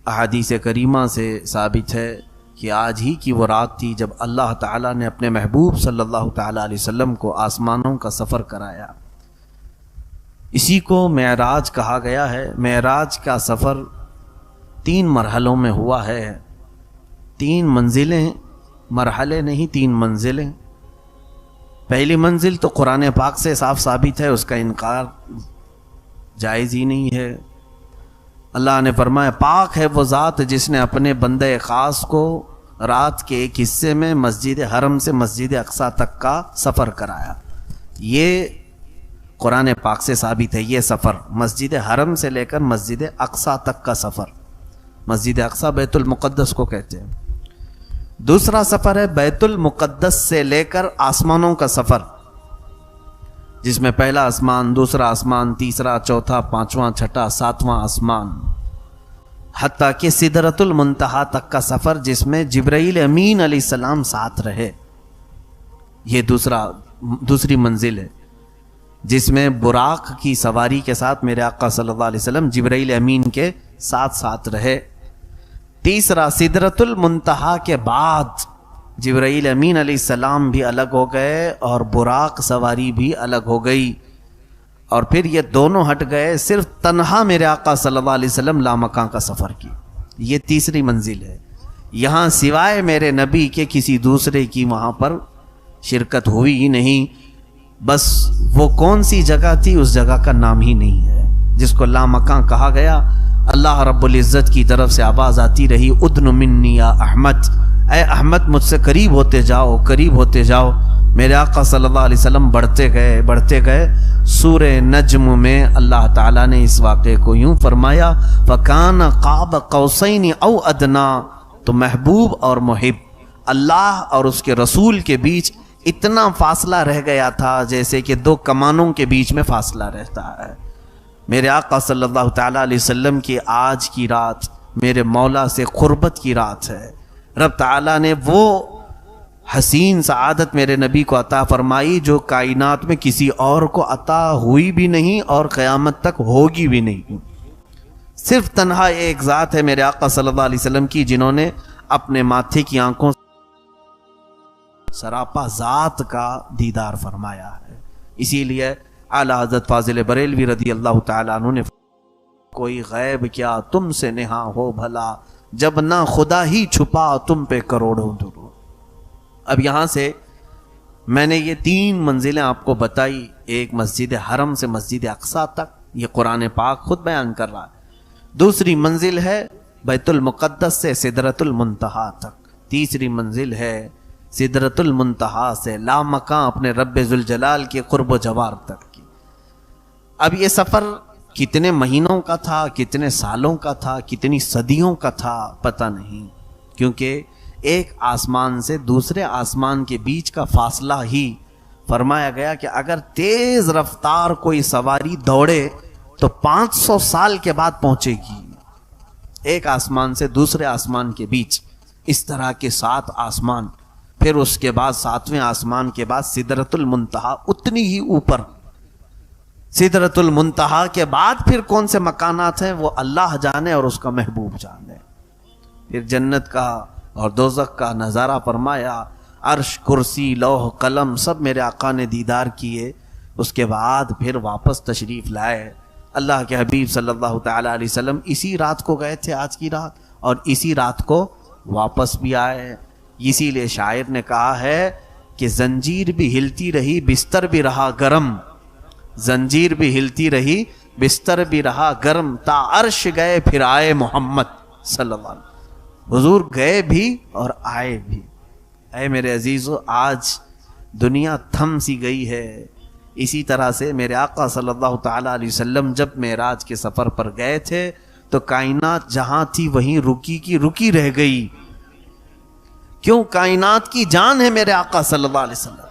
احادیث کریمہ سے ثابت ہے کہ آج ہی کی وہ رات تھی جب اللہ تعالیٰ نے اپنے محبوب صلی اللہ تعالیٰ علیہ وسلم کو آسمانوں کا سفر کرایا۔ اسی کو معراج کہا گیا ہے۔ معراج کا سفر 3 مرحلوں میں ہوا ہے، 3 منزلیں، مرحلے نہیں 3 منزلیں۔ پہلی منزل تو قرآن پاک سے صاف ثابت ہے، اس کا انکار جائز ہی نہیں ہے۔ اللہ نے فرمایا پاک ہے وہ ذات جس نے اپنے بندے خاص کو رات کے ایک حصے میں مسجد حرم سے مسجد اقصی تک کا سفر کرایا۔ یہ قرآن پاک سے ثابت ہے، یہ سفر مسجد حرم سے لے کر مسجد اقصی تک کا سفر۔ مسجد اقصی بیت المقدس کو کہتے ہیں۔ دوسرا سفر ہے بیت المقدس سے لے کر آسمانوں کا سفر، جس میں پہلا آسمان، دوسرا آسمان، تیسرا، چوتھا، پانچواں، چھٹا، ساتواں آسمان، حتیٰ کہ سدرۃ المنتہا تک کا سفر، جس میں جبرائیل امین علیہ السلام ساتھ رہے۔ یہ دوسری منزل ہے، جس میں براق کی سواری کے ساتھ میرے آقا صلی اللہ علیہ وسلم جبرائیل امین کے ساتھ رہے۔ تیسرا سدرۃ المنتہا کے بعد جبرائیل امین علیہ السلام بھی الگ ہو گئے اور براق سواری بھی الگ ہو گئی، اور پھر یہ دونوں ہٹ گئے، صرف تنہا میرے آقا صلی اللہ علیہ وسلم لامکاں کا سفر کی۔ یہ تیسری منزل ہے۔ یہاں سوائے میرے نبی کے کسی دوسرے کی وہاں پر شرکت ہوئی ہی نہیں۔ بس وہ کون سی جگہ تھی، اس جگہ کا نام ہی نہیں ہے، جس کو لامکاں کہا گیا۔ اللہ رب العزت کی طرف سے آواز آتی رہی، ادن منی یا احمد، اے احمد مجھ سے قریب ہوتے جاؤ، قریب ہوتے جاؤ۔ میرے آقا صلی اللہ علیہ وسلم بڑھتے گئے۔ سورہ نجم میں اللہ تعالیٰ نے اس واقعے کو یوں فرمایا، فَكَانَ قَابَ قَوْسَيْنِ أَوْ أَدْنَىٰ، تو محبوب اور محب اللہ اور اس کے رسول کے بیچ اتنا فاصلہ رہ گیا تھا جیسے کہ 2 کمانوں کے بیچ میں فاصلہ رہتا ہے۔ میرے آقا صلی اللہ تعالیٰ علیہ وسلم کی آج کی رات میرے مولا سے قربت کی رات ہے۔ رب تعالیٰ نے وہ حسین سعادت میرے نبی کو عطا فرمائی جو کائنات میں کسی اور کو عطا ہوئی بھی نہیں اور قیامت تک ہوگی بھی نہیں۔ صرف تنہا ایک ذات ہے میرے آقا صلی اللہ علیہ وسلم کی، جنہوں نے اپنے ماتھے کی آنکھوں سراپا ذات کا دیدار فرمایا ہے۔ اسی لیے اعلیٰ حضرت فاضل بریلوی رضی اللہ تعالیٰ عنہ نے کوئی غیب کیا تم سے نہاں ہو بھلا، جب نہ خدا ہی چھپا تم پہ کروڑوں درود۔ اب یہاں سے میں نے یہ 3 منزلیں آپ کو بتائی، ایک مسجد حرم سے مسجد اقصی تک، یہ قرآن پاک خود بیان کر رہا ہے۔ دوسری منزل ہے بیت المقدس سے سدرۃ المنتہا تک۔ تیسری منزل ہے سدرۃ المنتہا سے لامکاں اپنے رب ذوالجلال کے قرب و جوار تک کی۔ اب یہ سفر کتنے مہینوں کا تھا، کتنے سالوں کا تھا، کتنی صدیوں کا تھا، پتہ نہیں، کیونکہ ایک آسمان سے دوسرے آسمان کے بیچ کا فاصلہ ہی فرمایا گیا کہ اگر تیز رفتار کوئی سواری دوڑے تو 500 سال کے بعد پہنچے گی۔ ایک آسمان سے دوسرے آسمان کے بیچ اس طرح کے 7 آسمان، پھر اس کے بعد 7ویں آسمان کے بعد سدرۃ المنتہا، اتنی ہی اوپر۔ سدرۃ المنتہا کے بعد پھر کون سے مکانات ہیں وہ اللہ جانے اور اس کا محبوب جانے۔ پھر جنت کا اور دوزخ کا نظارہ فرمایا، عرش، کرسی، لوح، قلم سب میرے آقا نے دیدار کیے۔ اس کے بعد پھر واپس تشریف لائے۔ اللہ کے حبیب صلی اللہ تعالیٰ علیہ وسلم اسی رات کو گئے تھے، آج کی رات، اور اسی رات کو واپس بھی آئے۔ اسی لیے شاعر نے کہا ہے کہ زنجیر بھی ہلتی رہی بستر بھی رہا گرم، زنجیر بھی ہلتی رہی بستر بھی رہا گرم، تا عرش گئے پھر آئے محمد صلی اللہ علیہ وسلم۔ حضور گئے بھی اور آئے بھی۔ اے میرے عزیزو، آج دنیا تھم سی گئی ہے۔ اسی طرح سے میرے آقا صلی اللہ تعالیٰ علیہ وسلم جب معراج کے سفر پر گئے تھے تو کائنات جہاں تھی وہیں رکی کی رکی رہ گئی۔ کیوں؟ کائنات کی جان ہے میرے آقا صلی اللہ علیہ وسلم۔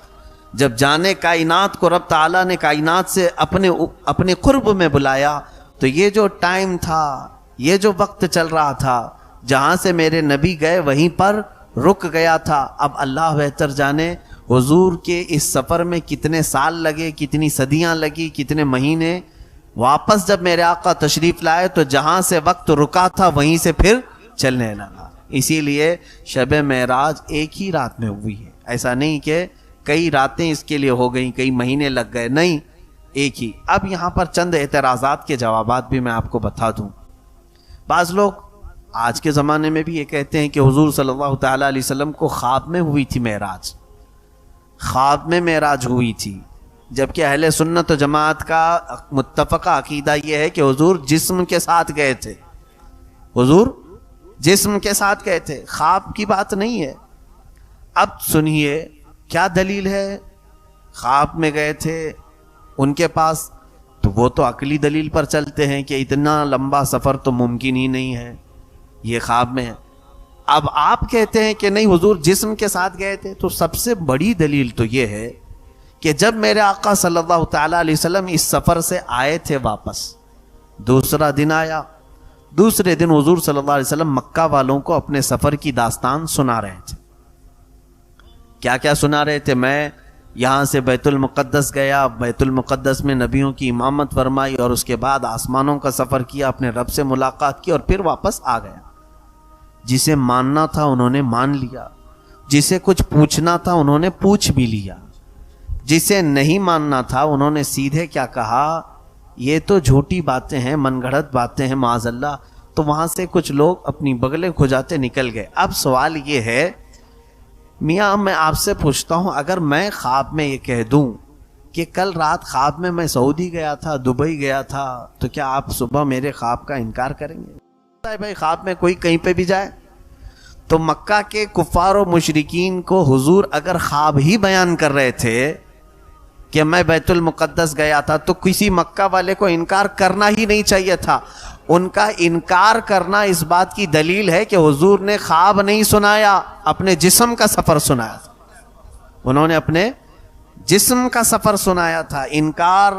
جب جانے کائنات کو رب تعالیٰ نے کائنات سے اپنے قرب میں بلایا تو یہ جو ٹائم تھا، یہ جو وقت چل رہا تھا، جہاں سے میرے نبی گئے وہیں پر رک گیا تھا۔ اب اللہ بہتر جانے حضور کے اس سفر میں کتنے سال لگے، کتنی صدیاں لگی، کتنے مہینے واپس جب میرے آقا تشریف لائے تو جہاں سے وقت رکا تھا وہیں سے پھر چلنے لگا. اسی لیے شب معراج ایک ہی رات میں ہوئی ہے. ایسا نہیں کہ کئی راتیں اس کے لیے ہو گئیں, کئی مہینے لگ گئے, نہیں, ایک ہی. اب یہاں پر چند اعتراضات کے جوابات بھی میں آپ کو بتا دوں. بعض لوگ آج کے زمانے میں بھی یہ کہتے ہیں کہ حضور صلی اللہ تعالی علیہ وسلم کو خواب میں ہوئی تھی معراج, خواب میں معراج ہوئی تھی, جبکہ اہل سنت و جماعت کا متفقہ عقیدہ یہ ہے کہ حضور جسم کے ساتھ گئے تھے, حضور جسم کے ساتھ گئے تھے, خواب کی بات نہیں ہے. اب سنیے کیا دلیل ہے, خواب میں گئے تھے ان کے پاس, تو وہ تو عقلی دلیل پر چلتے ہیں کہ اتنا لمبا سفر تو ممکن ہی نہیں ہے, یہ خواب میں ہے. اب آپ کہتے ہیں کہ نہیں حضور جسم کے ساتھ گئے تھے, تو سب سے بڑی دلیل تو یہ ہے کہ جب میرے آقا صلی اللہ تعالی علیہ وسلم اس سفر سے آئے تھے واپس, دوسرا دن آیا, دوسرے دن حضور صلی اللہ علیہ وسلم مکہ والوں کو اپنے سفر کی داستان سنا رہے تھے. کیا کیا سنا رہے تھے؟ میں یہاں سے بیت المقدس گیا, بیت المقدس میں نبیوں کی امامت فرمائی, اور اس کے بعد آسمانوں کا سفر کیا, اپنے رب سے ملاقات کی, اور پھر واپس آ گیا. جسے ماننا تھا انہوں نے مان لیا, جسے کچھ پوچھنا تھا انہوں نے پوچھ بھی لیا, جسے نہیں ماننا تھا انہوں نے سیدھے کیا کہا, یہ تو جھوٹی باتیں ہیں, من گھڑت باتیں ہیں معاذ اللہ. تو وہاں سے کچھ لوگ اپنی بغلیں کھجاتے نکل گئے. اب سوال یہ ہے میاں, میں آپ سے پوچھتا ہوں, اگر میں خواب میں یہ کہہ دوں کہ کل رات خواب میں سعودی گیا تھا, دبئی گیا تھا, تو کیا آپ صبح میرے خواب کا انکار کریں گے؟ بھائی خواب میں کوئی کہیں پہ بھی جائے. تو مکہ کے کفار و مشرکین کو حضور اگر خواب ہی بیان کر رہے تھے کہ میں بیت المقدس گیا تھا, تو کسی مکہ والے کو انکار کرنا ہی نہیں چاہیے تھا. ان کا انکار کرنا اس بات کی دلیل ہے کہ حضور نے خواب نہیں سنایا, اپنے جسم کا سفر سنایا تھا. انہوں نے اپنے جسم کا سفر سنایا تھا. انکار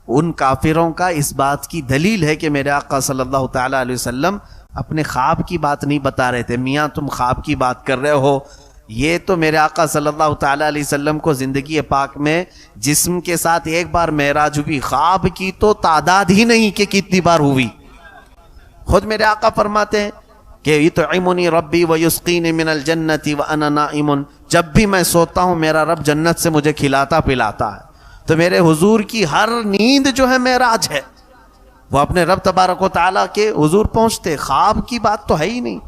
ان کافروں کا اس بات کی دلیل ہے کہ میرے آقا صلی اللہ تعالی علیہ وسلم اپنے خواب کی بات نہیں بتا رہے تھے. میاں تم خواب کی بات کر رہے ہو, یہ تو میرے آقا صلی اللہ تعالی علیہ وسلم کو زندگی پاک میں جسم کے ساتھ ایک بار معراج ہوئی, خواب کی تو تعداد ہی نہیں کہ کتنی بار ہوئی. خود میرے آقا فرماتے ہیں کہ یطعمنی ربی ویسقینی من الجنت وانا نائم, جب بھی میں سوتا ہوں میرا رب جنت سے مجھے کھلاتا پلاتا ہے. تو میرے حضور کی ہر نیند جو ہے معراج ہے, وہ اپنے رب تبارک و تعالیٰ کے حضور پہنچتے. خواب کی بات تو ہے ہی نہیں.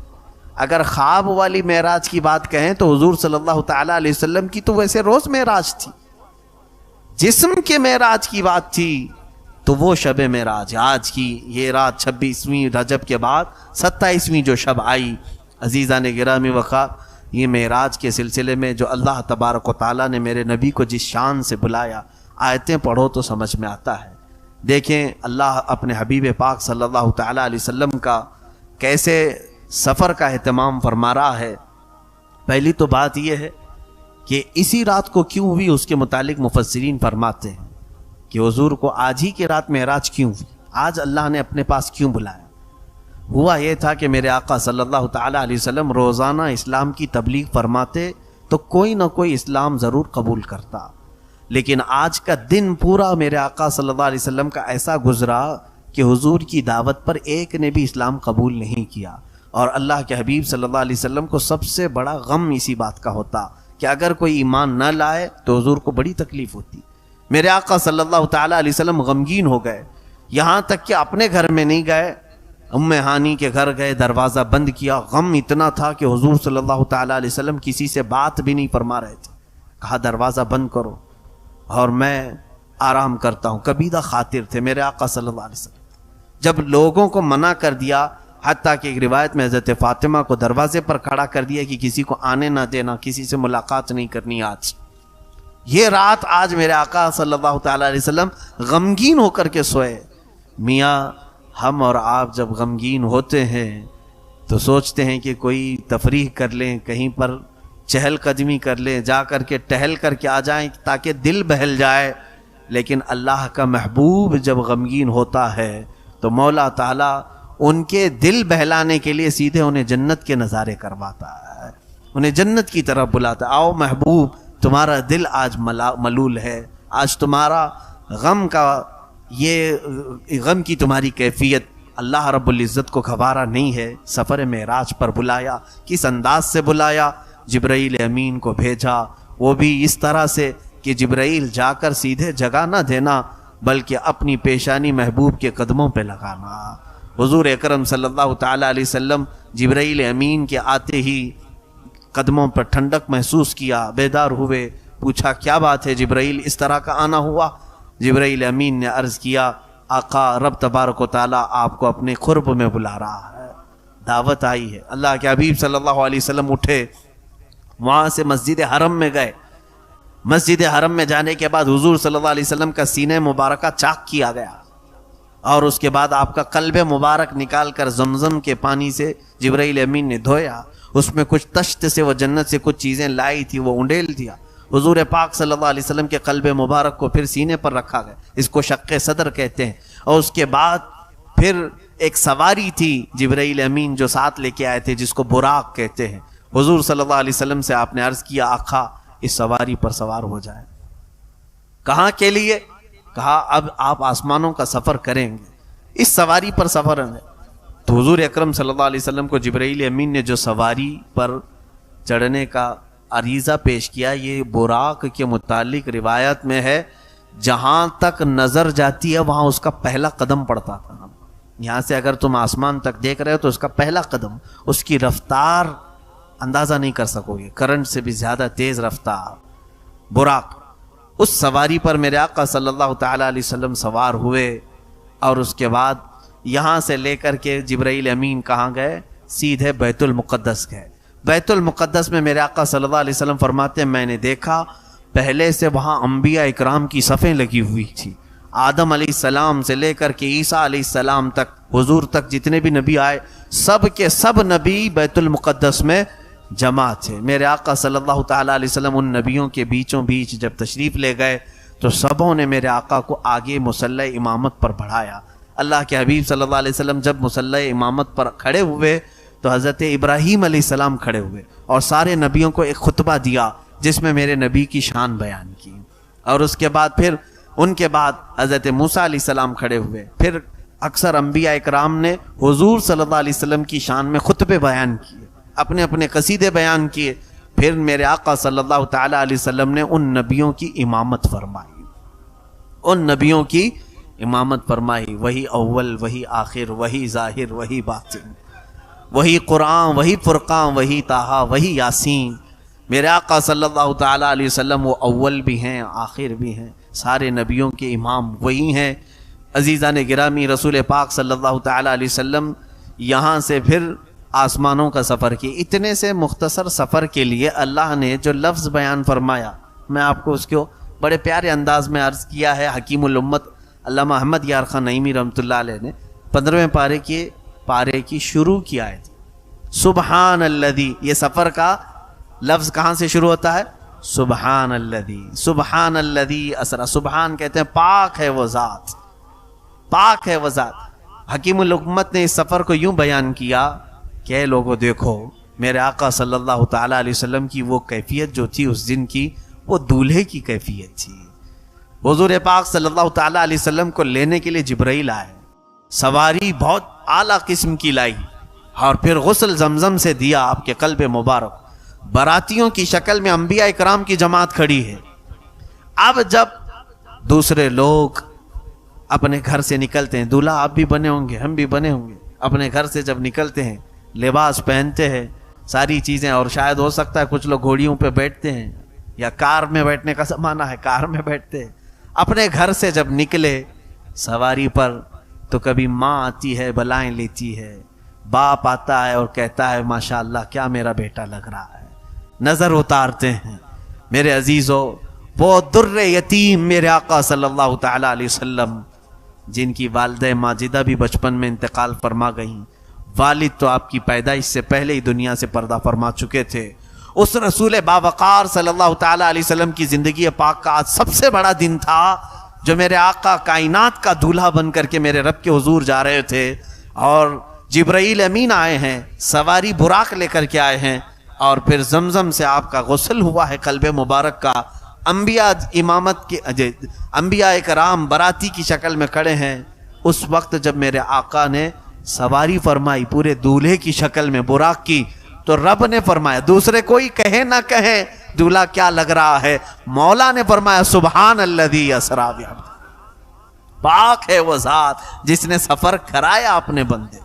اگر خواب والی معراج کی بات کہیں تو حضور صلی اللہ تعالیٰ علیہ وسلم کی تو ویسے روز معراج تھی. جسم کے معراج کی بات تھی تو وہ شب معراج آج کی یہ رات 26ویں رجب کے بعد 27ویں جو شب آئی, عزیزان گرامی وقار, یہ معراج کے سلسلے میں جو اللہ تبارک و تعالیٰ نے میرے نبی کو جس شان سے بلایا, آیتیں پڑھو تو سمجھ میں آتا ہے. دیکھیں اللہ اپنے حبیب پاک صلی اللہ تعالیٰ علیہ وسلم کا کیسے سفر کا اہتمام فرما رہا ہے. پہلی تو بات یہ ہے کہ اسی رات کو کیوں ہوئی, اس کے متعلق مفسرین فرماتے ہیں کہ حضور کو آج ہی کی رات معراج کیوں ہوئی, آج اللہ نے اپنے پاس کیوں بلایا. ہوا یہ تھا کہ میرے آقا صلی اللہ تعالیٰ علیہ وسلم روزانہ اسلام کی تبلیغ فرماتے تو کوئی نہ کوئی اسلام ضرور قبول کرتا, لیکن آج کا دن پورا میرے آقا صلی اللہ علیہ وسلم کا ایسا گزرا کہ حضور کی دعوت پر ایک نے بھی اسلام قبول نہیں کیا. اور اللہ کے حبیب صلی اللہ علیہ وسلم کو سب سے بڑا غم اسی بات کا ہوتا کہ اگر کوئی ایمان نہ لائے تو حضور کو بڑی تکلیف ہوتی. میرے آقا صلی اللہ تعالیٰ علیہ وسلم غمگین ہو گئے, یہاں تک کہ اپنے گھر میں نہیں گئے, ام ہانی کے گھر گئے, دروازہ بند کیا. غم اتنا تھا کہ حضور صلی اللہ تعالیٰ علیہ وسلم کسی سے بات بھی نہیں فرما رہے تھے. کہا دروازہ بند کرو اور میں آرام کرتا ہوں. کبیدہ خاطر تھے میرے آقا صلی اللہ علیہ وسلم. جب لوگوں کو منع کر دیا, حتیٰ کہ ایک روایت میں حضرت فاطمہ کو دروازے پر کھڑا کر دیا کہ کسی کو آنے نہ دینا, کسی سے ملاقات نہیں کرنی آج. یہ رات آج میرے آقا صلی اللہ تعالیٰ علیہ وسلم غمگین ہو کر کے سوئے. میاں ہم اور آپ جب غمگین ہوتے ہیں تو سوچتے ہیں کہ کوئی تفریح کر لیں, کہیں پر چہل قدمی کر لیں, جا کر کے ٹہل کر کے آ جائیں تاکہ دل بہل جائے. لیکن اللہ کا محبوب جب غمگین ہوتا ہے تو مولا تعالیٰ ان کے دل بہلانے کے لیے سیدھے انہیں جنت کے نظارے کرواتا ہے, انہیں جنت کی طرف بلاتا ہے. آؤ محبوب, تمہارا دل آج ملول ہے, آج تمہارا غم کا یہ غم کی تمہاری کیفیت اللہ رب العزت کو گوارا نہیں ہے۔ سفر معراج پر بلایا، کس انداز سے بلایا؟ جبرائیل امین کو بھیجا، وہ بھی اس طرح سے کہ جبرائیل جا کر سیدھے جگہ نہ دینا بلکہ اپنی پیشانی محبوب کے قدموں پہ لگانا۔ حضور اکرم صلی اللہ تعالیٰ علیہ وسلم جبرائیل امین کے آتے ہی قدموں پر ٹھنڈک محسوس کیا، بیدار ہوئے، پوچھا کیا بات ہے جبرائیل، اس طرح کا آنا ہوا؟ جبرائیل امین نے عرض کیا آقا رب تبارک و تعالیٰ آپ کو اپنے قرب میں بلا رہا ہے، دعوت آئی ہے۔ اللہ کے حبیب صلی اللہ علیہ وسلم اٹھے، وہاں سے مسجد حرم میں گئے۔ مسجد حرم میں جانے کے بعد حضور صلی اللہ علیہ وسلم کا سینہ مبارکہ چاک کیا گیا، اور اس کے بعد آپ کا قلب مبارک نکال کر زمزم کے پانی سے جبرائیل امین نے دھویا، اس میں کچھ تشت سے وہ جنت سے کچھ چیزیں لائی تھی وہ انڈیل دیا، حضور پاک صلی اللہ علیہ وسلم کے قلب مبارک کو پھر سینے پر رکھا گیا، اس کو شق صدر کہتے ہیں۔ اور اس کے بعد پھر ایک سواری تھی جبرائیل امین جو ساتھ لے کے آئے تھے جس کو براق کہتے ہیں، حضور صلی اللہ علیہ وسلم سے آپ نے عرض کیا آقا اس سواری پر سوار ہو جائیں۔ کہاں کے لیے؟ کہا اب آپ آسمانوں کا سفر کریں گے، اس سواری پر سفر ہے۔ تو حضور اکرم صلی اللہ علیہ وسلم کو جبرائیل امین نے جو سواری پر چڑھنے کا عریضہ پیش کیا، یہ براق کے متعلق روایت میں ہے جہاں تک نظر جاتی ہے وہاں اس کا پہلا قدم پڑتا تھا۔ یہاں سے اگر تم آسمان تک دیکھ رہے ہو تو اس کا پہلا قدم، اس کی رفتار اندازہ نہیں کر سکو گے، کرنٹ سے بھی زیادہ تیز رفتار براق۔ اس سواری پر میرے آقا صلی اللہ تعالیٰ علیہ وسلم سوار ہوئے، اور اس کے بعد یہاں سے لے کر کے جبرائیل امین کہاں گئے؟ سیدھے بیت المقدس گئے۔ بیت المقدس میں میرے آقا صلی اللہ علیہ وسلم فرماتے ہیں میں نے دیکھا پہلے سے وہاں انبیاء اکرام کی صفیں لگی ہوئی تھی، آدم علیہ السلام سے لے کر کے عیسیٰ علیہ السلام تک، حضور تک جتنے بھی نبی آئے سب کے سب نبی بیت المقدس میں جمع تھے۔ میرے آقا صلی اللہ تعالیٰ علیہ وسلم ان نبیوں کے بیچوں بیچ جب تشریف لے گئے تو سبوں نے میرے آقا کو آگے مصلی امامت پر بڑھایا۔ اللہ کے حبیب صلی اللہ علیہ وسلم جب مصلی امامت پر کھڑے ہوئے تو حضرت ابراہیم علیہ السلام کھڑے ہوئے اور سارے نبیوں کو ایک خطبہ دیا جس میں میرے نبی کی شان بیان کی، اور اس کے بعد پھر ان کے بعد حضرت موسیٰ علیہ السلام کھڑے ہوئے، پھر اکثر انبیاء اکرام نے حضور صلی اللہ علیہ وسلم کی شان میں خطبے بیان کیے، اپنے اپنے قصیدے بیان کیے، پھر میرے آقا صلی اللہ تعالیٰ علیہ وسلم نے ان نبیوں کی امامت فرمائی، ان نبیوں کی امامت فرمائی، وہی اول وہی آخر وہی ظاہر وہی باطن، وہی قرآن وہی فرقان وہی طٰہٰ وہی یاسین۔ میرے آقا صلی اللہ تعالیٰ علیہ وسلم وہ اول بھی ہیں آخر بھی ہیں، سارے نبیوں کے امام وہی ہیں۔ عزیزان گرامی، رسول پاک صلی اللہ تعالیٰ علیہ وسلم یہاں سے پھر آسمانوں کا سفر کی۔ اتنے سے مختصر سفر کے لیے اللہ نے جو لفظ بیان فرمایا میں آپ کو اس کو بڑے پیارے انداز میں عرض کیا ہے۔ حکیم الامت علامہ احمد یار خان نعیمی رحمۃ اللہ علیہ نے 15ویں پارے کی شروع کی آیت سبحان الذی، یہ سفر کا لفظ کہاں سے شروع ہوتا ہے؟ سبحان الذی، سبحان الذی اسرا، سبحان کہتے ہیں پاک ہے وہ ذات، پاک ہے وہ ذات۔ حکیم الامت نے اس سفر کو یوں بیان کیا کہ اے لوگوں دیکھو میرے آقا صلی اللہ تعالیٰ علیہ وسلم کی وہ کیفیت جو تھی اس دن کی، وہ دولہے کی کیفیت تھی۔ حضور پاک صلی اللہ تعالیٰ علیہ وسلم کو لینے کے لیے جبرائیل آئے، سواری بہت اعلیٰ قسم کی لائی، اور پھر غسل زمزم سے دیا آپ کے قلب مبارک۔ براتیوں کی شکل میں انبیاء اکرام کی جماعت کھڑی ہے۔ اب جب دوسرے لوگ اپنے گھر سے نکلتے ہیں، دولہا آپ بھی بنے ہوں گے ہم بھی بنے ہوں گے، اپنے گھر سے جب نکلتے ہیں لباس پہنتے ہیں ساری چیزیں، اور شاید ہو سکتا ہے کچھ لوگ گھوڑیوں پہ بیٹھتے ہیں یا کار میں بیٹھنے کا زمانہ ہے کار میں بیٹھتے ہیں۔ اپنے گھر سے جب نکلے سواری پر تو کبھی ماں آتی ہے بلائیں لیتی ہے، باپ آتا ہے اور کہتا ہے ماشاءاللہ کیا میرا بیٹا لگ رہا ہے، نظر اتارتے ہیں۔ میرے عزیزو، وہ در یتیم میرے آقا صلی اللہ تعالیٰ علیہ وسلم جن کی والدہ ماجدہ بھی بچپن میں انتقال فرما گئیں، والد تو آپ کی پیدائش سے پہلے ہی دنیا سے پردہ فرما چکے تھے، اس رسول باوقار صلی اللہ تعالیٰ علیہ وسلم کی زندگی پاک کا آج سب سے بڑا دن تھا، جو میرے آقا کائنات کا دولہا بن کر کے میرے رب کے حضور جا رہے تھے، اور جبرائیل امین آئے ہیں، سواری براق لے کر کے آئے ہیں، اور پھر زمزم سے آپ کا غسل ہوا ہے قلب مبارک کا، انبیاء امامت کے انبیاء کرام براتی کی شکل میں کھڑے ہیں، اس وقت جب میرے آقا نے سواری فرمائی پورے دولہے کی شکل میں براق کی، تو رب نے فرمایا، دوسرے کوئی کہے نہ کہے دولہا کیا لگ رہا ہے، مولا نے فرمایا سبحان الذی اسریٰ بعبدہ، پاک ہے وہ ذات جس نے سفر کرایا اپنے بندے۔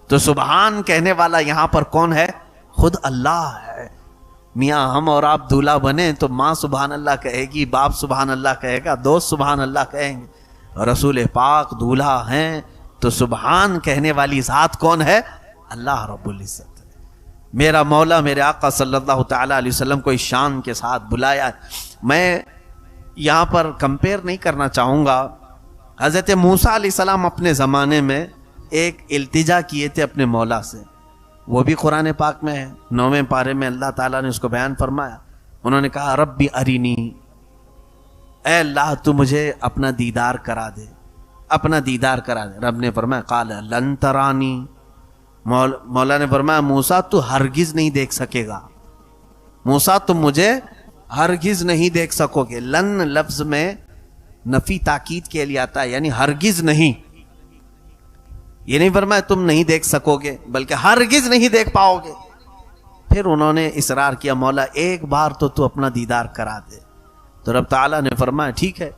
تو سبحان کہنے والا یہاں پر کون ہے؟ خود اللہ ہے۔ میاں ہم اور آپ دولہا بنے تو ماں سبحان اللہ کہے گی، باپ سبحان اللہ کہے گا، دوست سبحان اللہ کہیں گے، رسول پاک دولہا ہیں تو سبحان کہنے والی ذات کون ہے؟ اللہ رب العزت۔ میرا مولا میرے آقا صلی اللہ تعالیٰ علیہ وسلم کو اس شان کے ساتھ بلایا۔ میں یہاں پر کمپیئر نہیں کرنا چاہوں گا۔ حضرت موسیٰ علیہ السلام اپنے زمانے میں ایک التجا کیے تھے اپنے مولا سے، وہ بھی قرآن پاک میں ہے، 9ویں پارے میں اللہ تعالیٰ نے اس کو بیان فرمایا۔ انہوں نے کہا ربی ارینی، اے اللہ تو مجھے اپنا دیدار کرا دے، اپنا دیدار کرا دے۔ رب نے فرمایا قال لن ترانی، مولا نے فرمایا موسیٰ تو ہرگز نہیں دیکھ سکے گا، موسیٰ تم مجھے ہرگز نہیں دیکھ سکو گے۔ لن لفظ میں نفی تاکید کے لیے آتا ہے، یعنی ہرگز نہیں، یہ نہیں فرمایا تم نہیں دیکھ سکو گے بلکہ ہرگز نہیں دیکھ پاؤ گے۔ پھر انہوں نے اصرار کیا مولا ایک بار تو اپنا دیدار کرا دے، تو رب تعالیٰ نے فرمایا ٹھیک ہے۔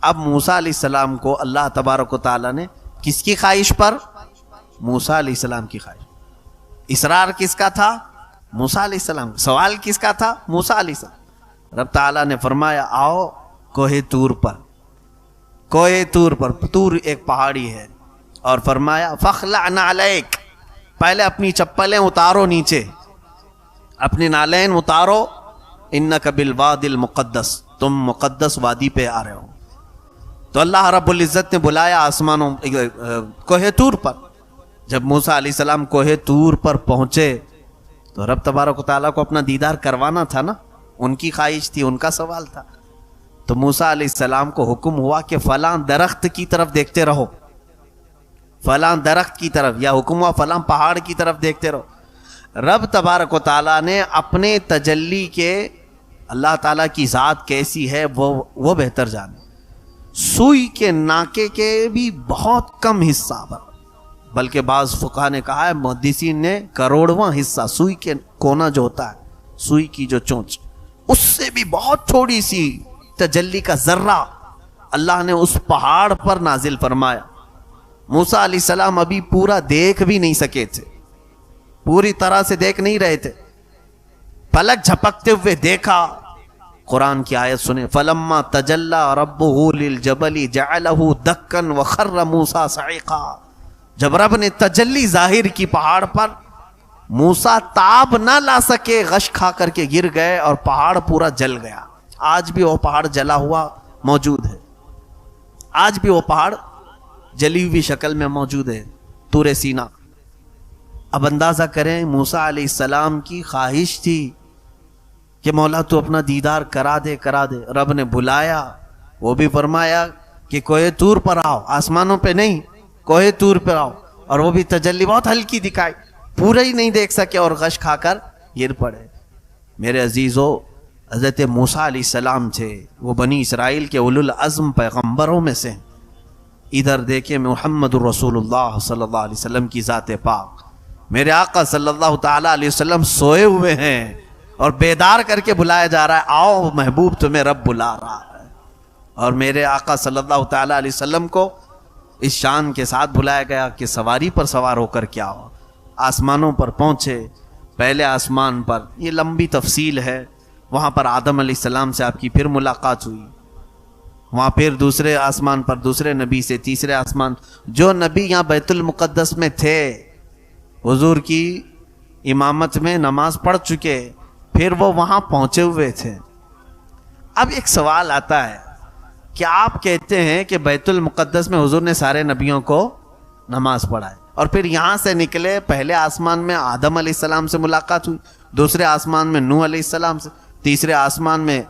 اب موسیٰ علیہ السلام کو اللہ تبارک و تعالیٰ نے کس کی خواہش پر؟ موسیٰ علیہ السلام کی خواہش۔ اصرار کس کا تھا؟ موسیٰ علیہ السلام۔ سوال کس کا تھا؟ موسیٰ علیہ السلام۔ رب تعالیٰ نے فرمایا آؤ کوہ طور پر، کوہ طور پر، طور ایک پہاڑی ہے، اور فرمایا فخلع نعلیک، پہلے اپنی چپلیں اتارو نیچے، اپنی نالین اتارو، انک بالوادی المقدس، تم مقدس وادی پہ آ رہے ہو۔ تو اللہ رب العزت نے بلایا آسمانوں کوہ طور پر۔ جب موسیٰ علیہ السلام کوہ طور پر پہنچے تو رب تبارک و تعالیٰ کو اپنا دیدار کروانا تھا نا، ان کی خواہش تھی، ان کا سوال تھا۔ تو موسیٰ علیہ السلام کو حکم ہوا کہ فلاں درخت کی طرف دیکھتے رہو، فلاں درخت کی طرف، یا حکم ہوا فلاں پہاڑ کی طرف دیکھتے رہو۔ رب تبارک و تعالیٰ نے اپنے تجلی کے، اللہ تعالیٰ کی ذات کیسی ہے وہ بہتر جانے، سوئی کے ناکے کے بھی بہت کم حصہ پر، بلکہ بعض فقہا نے کہا ہے، محدثین نے کروڑواں حصہ، سوئی کے کونا جو ہوتا ہے، سوئی کی جو چونچ، اس سے بھی بہت تھوڑی سی تجلی کا ذرہ اللہ نے اس پہاڑ پر نازل فرمایا۔ موسیٰ علیہ السلام ابھی پورا دیکھ بھی نہیں سکے تھے، پوری طرح سے دیکھ نہیں رہے تھے، پلک جھپکتے ہوئے دیکھا۔ قرآن کی آیت سنیں، فلما تجلی ربہ للجبل جعلہ دکا وخر موسیٰ صعقا، جب رب نے تجلی ظاہر کی پہاڑ پر، موسیٰ تاب نہ لا سکے، غش کھا کر کے گر گئے اور پہاڑ پورا جل گیا۔ آج بھی وہ پہاڑ جلا ہوا موجود ہے، آج بھی وہ پہاڑ جلی ہوئی شکل میں موجود ہے، طور سینا۔ اب اندازہ کریں موسیٰ علیہ السلام کی خواہش تھی کہ مولا تو اپنا دیدار کرا دے کرا دے، رب نے بلایا، وہ بھی فرمایا کہ کوہ طور پر آؤ، آسمانوں پہ نہیں، کوہ طور پر آؤ، اور وہ بھی تجلی بہت ہلکی دکھائی، پورا ہی نہیں دیکھ سکے اور غش کھا کر گر پڑے۔ میرے عزیزو، حضرت موسیٰ علیہ السلام تھے، وہ بنی اسرائیل کے اولو العزم پیغمبروں میں سے۔ ادھر دیکھیں محمد الرسول اللہ صلی اللہ علیہ وسلم کی ذات پاک، میرے آقا صلی اللہ تعالیٰ علیہ وسلم سوئے ہوئے ہیں اور بیدار کر کے بلایا جا رہا ہے، آؤ محبوب تمہیں رب بلا رہا ہے۔ اور میرے آقا صلی اللہ تعالیٰ علیہ وسلم کو اس شان کے ساتھ بلایا گیا کہ سواری پر سوار ہو کر کے آؤ۔ آسمانوں پر پہنچے، پہلے آسمان پر، یہ لمبی تفصیل ہے، وہاں پر آدم علیہ السلام سے آپ کی پھر ملاقات ہوئی، وہاں پھر دوسرے آسمان پر دوسرے نبی سے، تیسرے آسمان، جو نبی یہاں بیت المقدس میں تھے، حضور کی امامت میں نماز پڑھ چکے، پھر وہ وہاں پہنچے ہوئے تھے۔ اب ایک سوال آتا ہے کہ آپ کہتے ہیں کہ بیت المقدس میں حضور نے سارے نبیوں کو نماز پڑھائے، اور پھر یہاں سے نکلے، پہلے آسمان میں آدم علیہ السلام سے ملاقات ہوئی، دوسرے آسمان میں نوح علیہ السلام سے، تیسرے آسمان میں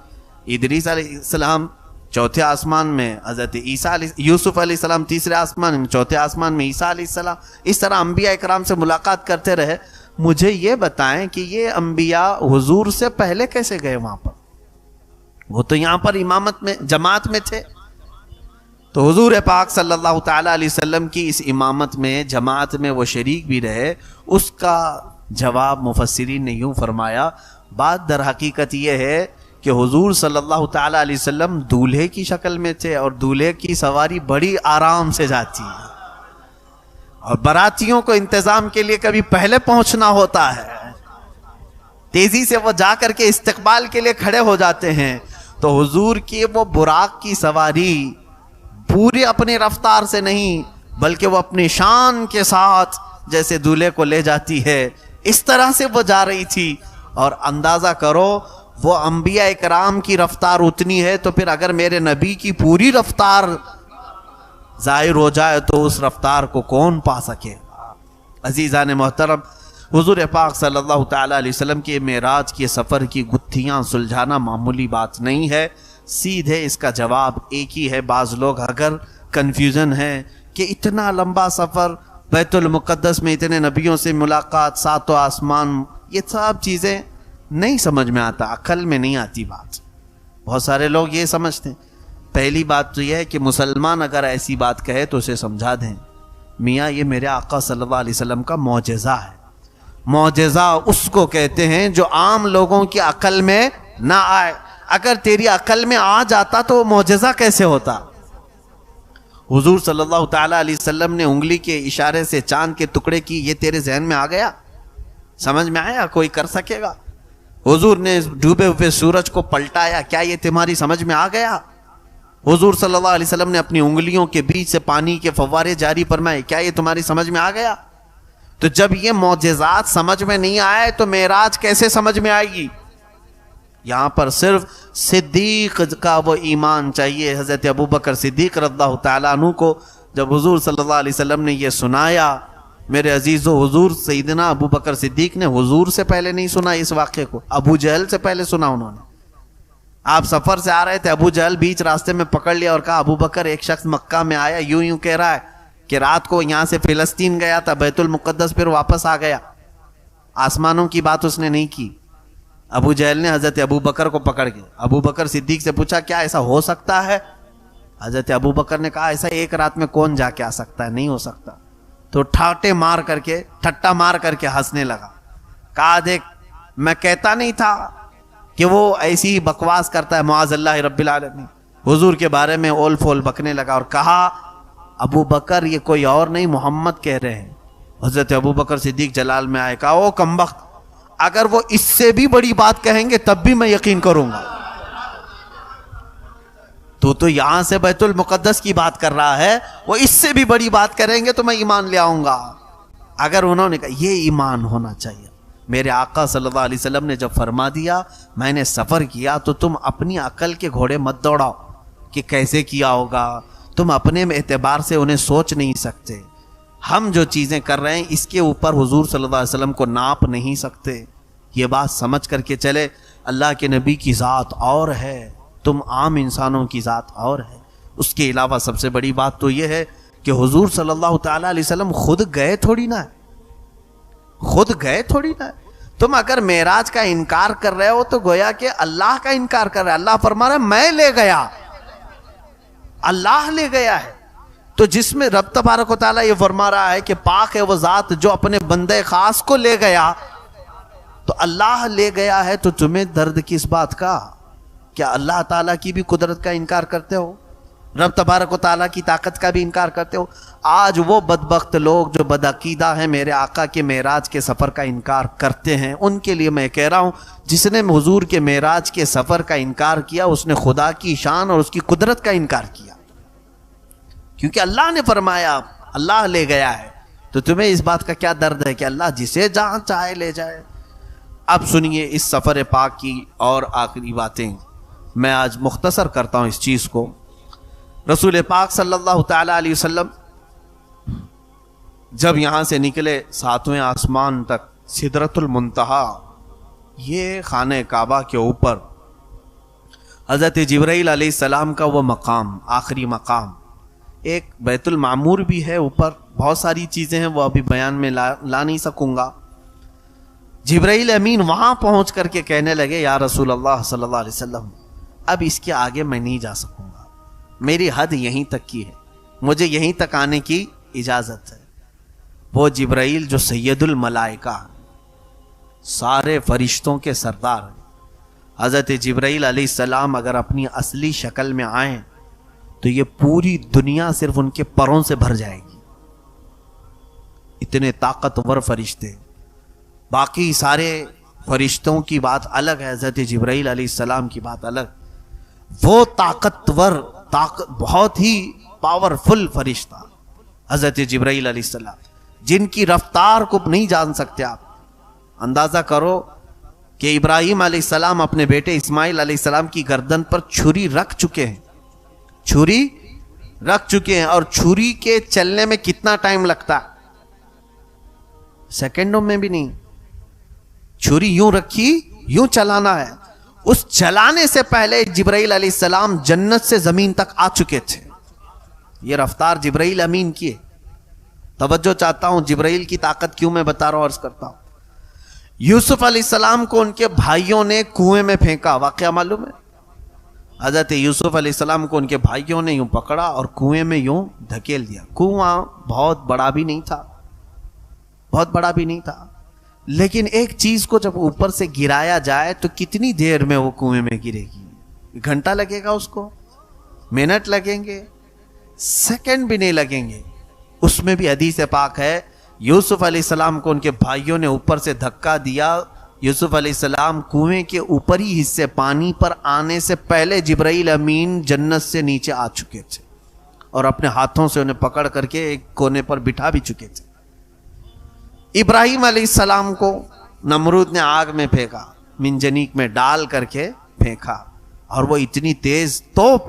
ادریس علیہ السلام، چوتھے آسمان میں حضرت یوسف علیہ السلام، تیسرے آسمان میں، چوتھے آسمان میں عیسیٰ علیہ السلام، اس طرح انبیاء اکرام سے ملاقات کرتے رہے۔ مجھے یہ بتائیں کہ یہ انبیاء حضور سے پہلے کیسے گئے وہاں پر؟ وہ تو یہاں پر امامت میں جماعت میں تھے. تو حضور پاک صلی اللہ تعالی علیہ وسلم کی اس امامت میں جماعت میں وہ شریک بھی رہے. اس کا جواب مفسرین نے یوں فرمایا، بات در حقیقت یہ ہے کہ حضور صلی اللہ تعالی علیہ وسلم دولہے کی شکل میں تھے، اور دولہے کی سواری بڑی آرام سے جاتی ہے، اور براتیوں کو انتظام کے لیے کبھی پہلے پہنچنا ہوتا ہے، تیزی سے وہ جا کر کے استقبال کے لیے کھڑے ہو جاتے ہیں. تو حضور کی وہ براق کی سواری پوری اپنی رفتار سے نہیں، بلکہ وہ اپنی شان کے ساتھ جیسے دولہے کو لے جاتی ہے اس طرح سے وہ جا رہی تھی. اور اندازہ کرو وہ انبیاء اکرام کی رفتار اتنی ہے، تو پھر اگر میرے نبی کی پوری رفتار ظاہر ہو جائے تو اس رفتار کو کون پا سکے. عزیزان محترم، حضور پاک صلی اللہ تعالی علیہ وسلم کے معراج کے سفر کی گتھیاں سلجھانا معمولی بات نہیں ہے. سیدھے اس کا جواب ایک ہی ہے. بعض لوگ اگر کنفیوژن ہے کہ اتنا لمبا سفر، بیت المقدس میں اتنے نبیوں سے ملاقات، ساتوں آسمان، یہ سب چیزیں نہیں سمجھ میں آتا، عقل میں نہیں آتی بات. بہت سارے لوگ یہ سمجھتے ہیں. پہلی بات تو یہ ہے کہ مسلمان اگر ایسی بات کہے تو اسے سمجھا دیں، میاں یہ میرے آقا صلی اللہ علیہ وسلم کا معجزہ ہے. معجزہ اس کو کہتے ہیں جو عام لوگوں کی عقل میں نہ آئے. اگر تیری عقل میں آ جاتا تو وہ معجزہ کیسے ہوتا؟ حضور صلی اللہ تعالی علیہ وسلم نے انگلی کے اشارے سے چاند کے ٹکڑے کی، یہ تیرے ذہن میں آ گیا؟ سمجھ میں آیا؟ کوئی کر سکے گا؟ حضور نے ڈوبے ہوئے سورج کو پلٹایا، کیا یہ تمہاری سمجھ میں آ گیا؟ حضور صلی اللہ علیہ وسلم نے اپنی انگلیوں کے بیچ سے پانی کے فوارے جاری فرمائے، کیا یہ تمہاری سمجھ میں آ گیا؟ تو جب یہ معجزات سمجھ میں نہیں آئے تو معراج کیسے سمجھ میں آئے گی؟ یہاں پر صرف صدیق کا وہ ایمان چاہیے. حضرت ابوبکر صدیق رضی اللہ تعالیٰ عنہ کو جب حضور صلی اللہ علیہ وسلم نے یہ سنایا، میرے عزیزو، حضور سیدنا ابوبکر صدیق نے حضور سے پہلے نہیں سنا اس واقعے کو، ابو جہل سے پہلے سنا انہوں نے. آپ سفر سے آ رہے تھے، ابو جہل بیچ راستے میں پکڑ لیا اور کہا ابوبکر ایک شخص مکہ میں آیا، یوں کہہ رہا ہے کہ رات کو یہاں سے فلسطین گیا تھا، بیت المقدس، پھر واپس آ گیا. آسمانوں کی بات اس نے نہیں کی. ابو جہل نے حضرت ابوبکر کو پکڑ کے ابوبکر صدیق سے پوچھا کیا ایسا ہو سکتا ہے؟ حضرت ابوبکر نے کہا ایسا ایک رات میں کون جا کے آ سکتا ہے، نہیں ہو سکتا. تو ٹھٹا مار کر کے ہنسنے لگا. کہا دیکھ میں کہتا نہیں تھا کہ وہ ایسی ہی بکواس کرتا ہے، معاذ اللہ رب العالمین. حضور کے بارے میں اول فول بکنے لگا اور کہا ابو بکر یہ کوئی اور نہیں محمد کہہ رہے ہیں. حضرت ابوبکر صدیق جلال میں آئے، کہا او کمبخت، اگر وہ اس سے بھی بڑی بات کہیں گے تب بھی میں یقین کروں گا. تو یہاں سے بیت المقدس کی بات کر رہا ہے، وہ اس سے بھی بڑی بات کریں گے تو میں ایمان لے آؤں گا. اگر انہوں نے کہا یہ ایمان ہونا چاہیے. میرے آقا صلی اللہ علیہ وسلم نے جب فرما دیا میں نے سفر کیا، تو تم اپنی عقل کے گھوڑے مت دوڑاؤ کہ کیسے کیا ہوگا. تم اپنے اعتبار سے انہیں سوچ نہیں سکتے. ہم جو چیزیں کر رہے ہیں اس کے اوپر حضور صلی اللہ علیہ وسلم کو ناپ نہیں سکتے. یہ بات سمجھ کر کے چلے. اللہ کے نبی کی ذات اور ہے، تم عام انسانوں کی ذات اور ہے. اس کے علاوہ سب سے بڑی بات تو یہ ہے کہ حضور صلی اللہ تعالی علیہ وسلم خود گئے تھوڑی نہ. تم اگر معراج کا انکار کر رہے ہو تو گویا کہ اللہ کا انکار کر رہے. اللہ فرما رہا ہے میں لے گیا، اللہ لے گیا ہے. تو جس میں رب تبارک و تعالیٰ یہ فرما رہا ہے کہ پاک ہے وہ ذات جو اپنے بندے خاص کو لے گیا، تو اللہ لے گیا ہے تو تمہیں درد کس بات کا؟ کیا اللہ تعالیٰ کی بھی قدرت کا انکار کرتے ہو؟ رب تبارک و تعالیٰ کی طاقت کا بھی انکار کرتے ہو؟ آج وہ بدبخت لوگ جو بدعقیدہ ہیں میرے آقا کے معراج کے سفر کا انکار کرتے ہیں، ان کے لیے میں کہہ رہا ہوں جس نے حضور کے معراج کے سفر کا انکار کیا اس نے خدا کی شان اور اس کی قدرت کا انکار کیا. کیونکہ اللہ نے فرمایا اللہ لے گیا ہے، تو تمہیں اس بات کا کیا درد ہے کہ اللہ جسے جہاں چاہے لے جائے. اب سنیے اس سفر پاک کی اور آخری باتیں میں آج مختصر کرتا ہوں اس چیز کو. رسول پاک صلی اللہ تعالی علیہ وسلم جب یہاں سے نکلے 7ویں آسمان تک، سدرۃ المنتہا، یہ خانہ کعبہ کے اوپر حضرت جبرائیل علیہ السلام کا وہ مقام، آخری مقام. ایک بیت المعمور بھی ہے اوپر، بہت ساری چیزیں ہیں وہ ابھی بیان میں لا نہیں سکوں گا. جبرائیل امین وہاں پہنچ کر کے کہنے لگے یا رسول اللہ صلی اللہ علیہ وسلم اب اس کے آگے میں نہیں جا سکوں گا، میری حد یہیں تک کی ہے، مجھے یہیں تک آنے کی اجازت ہے۔ وہ جبرائیل جو سید الملائکہ، سارے فرشتوں کے سردار، حضرت جبرائیل علیہ السلام اگر اپنی اصلی شکل میں آئیں تو یہ پوری دنیا صرف ان کے پروں سے بھر جائے گی، اتنے طاقتور فرشتے۔ باقی سارے فرشتوں کی بات الگ ہے، حضرت جبرائیل علیہ السلام کی بات الگ۔ وہ طاقتور، بہت ہی پاورفل فرشتہ حضرت جبرائیل علیہ السلام، جن کی رفتار کو نہیں جان سکتے آپ۔ اندازہ کرو کہ ابراہیم علیہ السلام اپنے بیٹے اسماعیل علیہ السلام کی گردن پر چھری رکھ چکے ہیں، چھری رکھ چکے ہیں، اور چھری کے چلنے میں کتنا ٹائم لگتا ہے؟ سیکنڈوں میں بھی نہیں۔ چھری یوں رکھی، یوں چلانا ہے۔ اس چلانے سے پہلے جبرائیل علیہ السلام جنت سے زمین تک آ چکے تھے۔ یہ رفتار جبرائیل امین کی ہے۔ توجہ چاہتا ہوں، جبرائیل کی طاقت کیوں میں بتا رہا ہوں، عرض کرتا ہوں۔ یوسف علیہ السلام کو ان کے بھائیوں نے کنویں میں پھینکا، واقعہ معلوم ہے؟ حضرت یوسف علیہ السلام کو ان کے بھائیوں نے یوں پکڑا اور کنویں میں یوں دھکیل دیا۔ کنواں بہت بڑا بھی نہیں تھا، بہت بڑا بھی نہیں تھا، لیکن ایک چیز کو جب اوپر سے گرایا جائے تو کتنی دیر میں وہ کنویں میں گرے گی؟ گھنٹہ لگے گا اس کو؟ منٹ لگیں گے؟ سیکنڈ بھی نہیں لگیں گے۔ اس میں بھی حدیث پاک ہے، یوسف علیہ السلام کو ان کے بھائیوں نے اوپر سے دھکا دیا۔ یوسف علیہ السلام کنویں کے اوپری حصے پانی پر آنے سے پہلے جبرائیل امین جنت سے نیچے آ چکے تھے اور اپنے ہاتھوں سے انہیں پکڑ کر کے ایک کونے پر بٹھا بھی چکے تھے۔ ابراہیم علیہ السلام کو نمرود نے آگ میں پھینکا، منجنیق میں ڈال کر کے پھینکا، اور وہ اتنی تیز توپ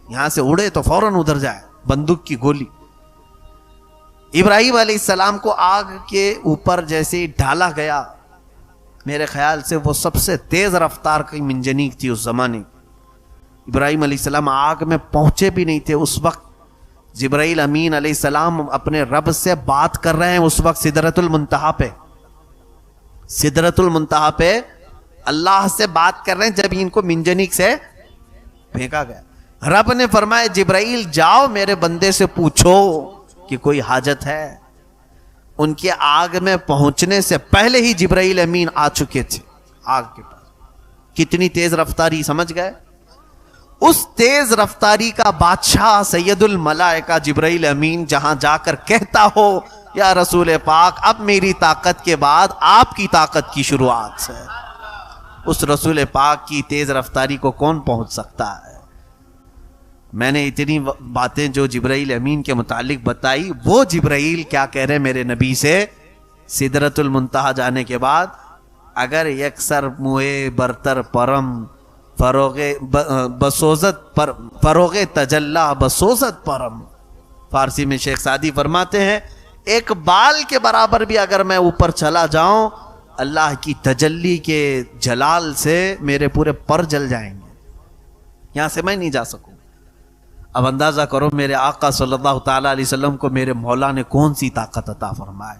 یہاں سے اڑے تو فوراً ادھر جائے، بندوق کی گولی۔ ابراہیم علیہ السلام کو آگ کے اوپر جیسے ہی ڈالا گیا، میرے خیال سے وہ سب سے تیز رفتار کی منجنیق تھی اس زمانے۔ ابراہیم علیہ السلام آگ میں پہنچے بھی نہیں تھے اس وقت، جبرائیل امین علیہ السلام اپنے رب سے بات کر رہے ہیں اس وقت سدرۃ المنتہا پہ، سدرۃ المنتہا پہ اللہ سے بات کر رہے ہیں جب ان کو منجنیق سے پھینکا گیا۔ رب نے فرمایا جبرائیل جاؤ میرے بندے سے پوچھو کہ کوئی حاجت ہے۔ ان کے آگ میں پہنچنے سے پہلے ہی جبرائیل امین آ چکے تھے آگ کے پاس۔ کتنی تیز رفتاری، سمجھ گئے؟ اس تیز رفتاری کا بادشاہ سید الملائکہ جبرائیل امین جہاں جا کر کہتا ہو یا رسول پاک اب میری طاقت کے بعد آپ کی طاقت کی شروعات ہے، اس رسول پاک کی تیز رفتاری کو کون پہنچ سکتا ہے؟ میں نے اتنی باتیں جو جبرائیل امین کے متعلق بتائی، وہ جبرائیل کیا کہہ رہے ہیں میرے نبی سے سدرۃ المنتہا جانے کے بعد؟ اگر یکسر موئے برتر پرم فروغ تجلا بسوزت پرم۔ فارسی میں شیخ سعدی فرماتے ہیں ایک بال کے برابر بھی اگر میں اوپر چلا جاؤں، اللہ کی تجلی کے جلال سے میرے پورے پر جل جائیں گے، یہاں سے میں نہیں جا سکوں۔ اب اندازہ کرو میرے آقا صلی اللہ تعالیٰ علیہ وسلم کو میرے مولا نے کون سی طاقت عطا فرمائے۔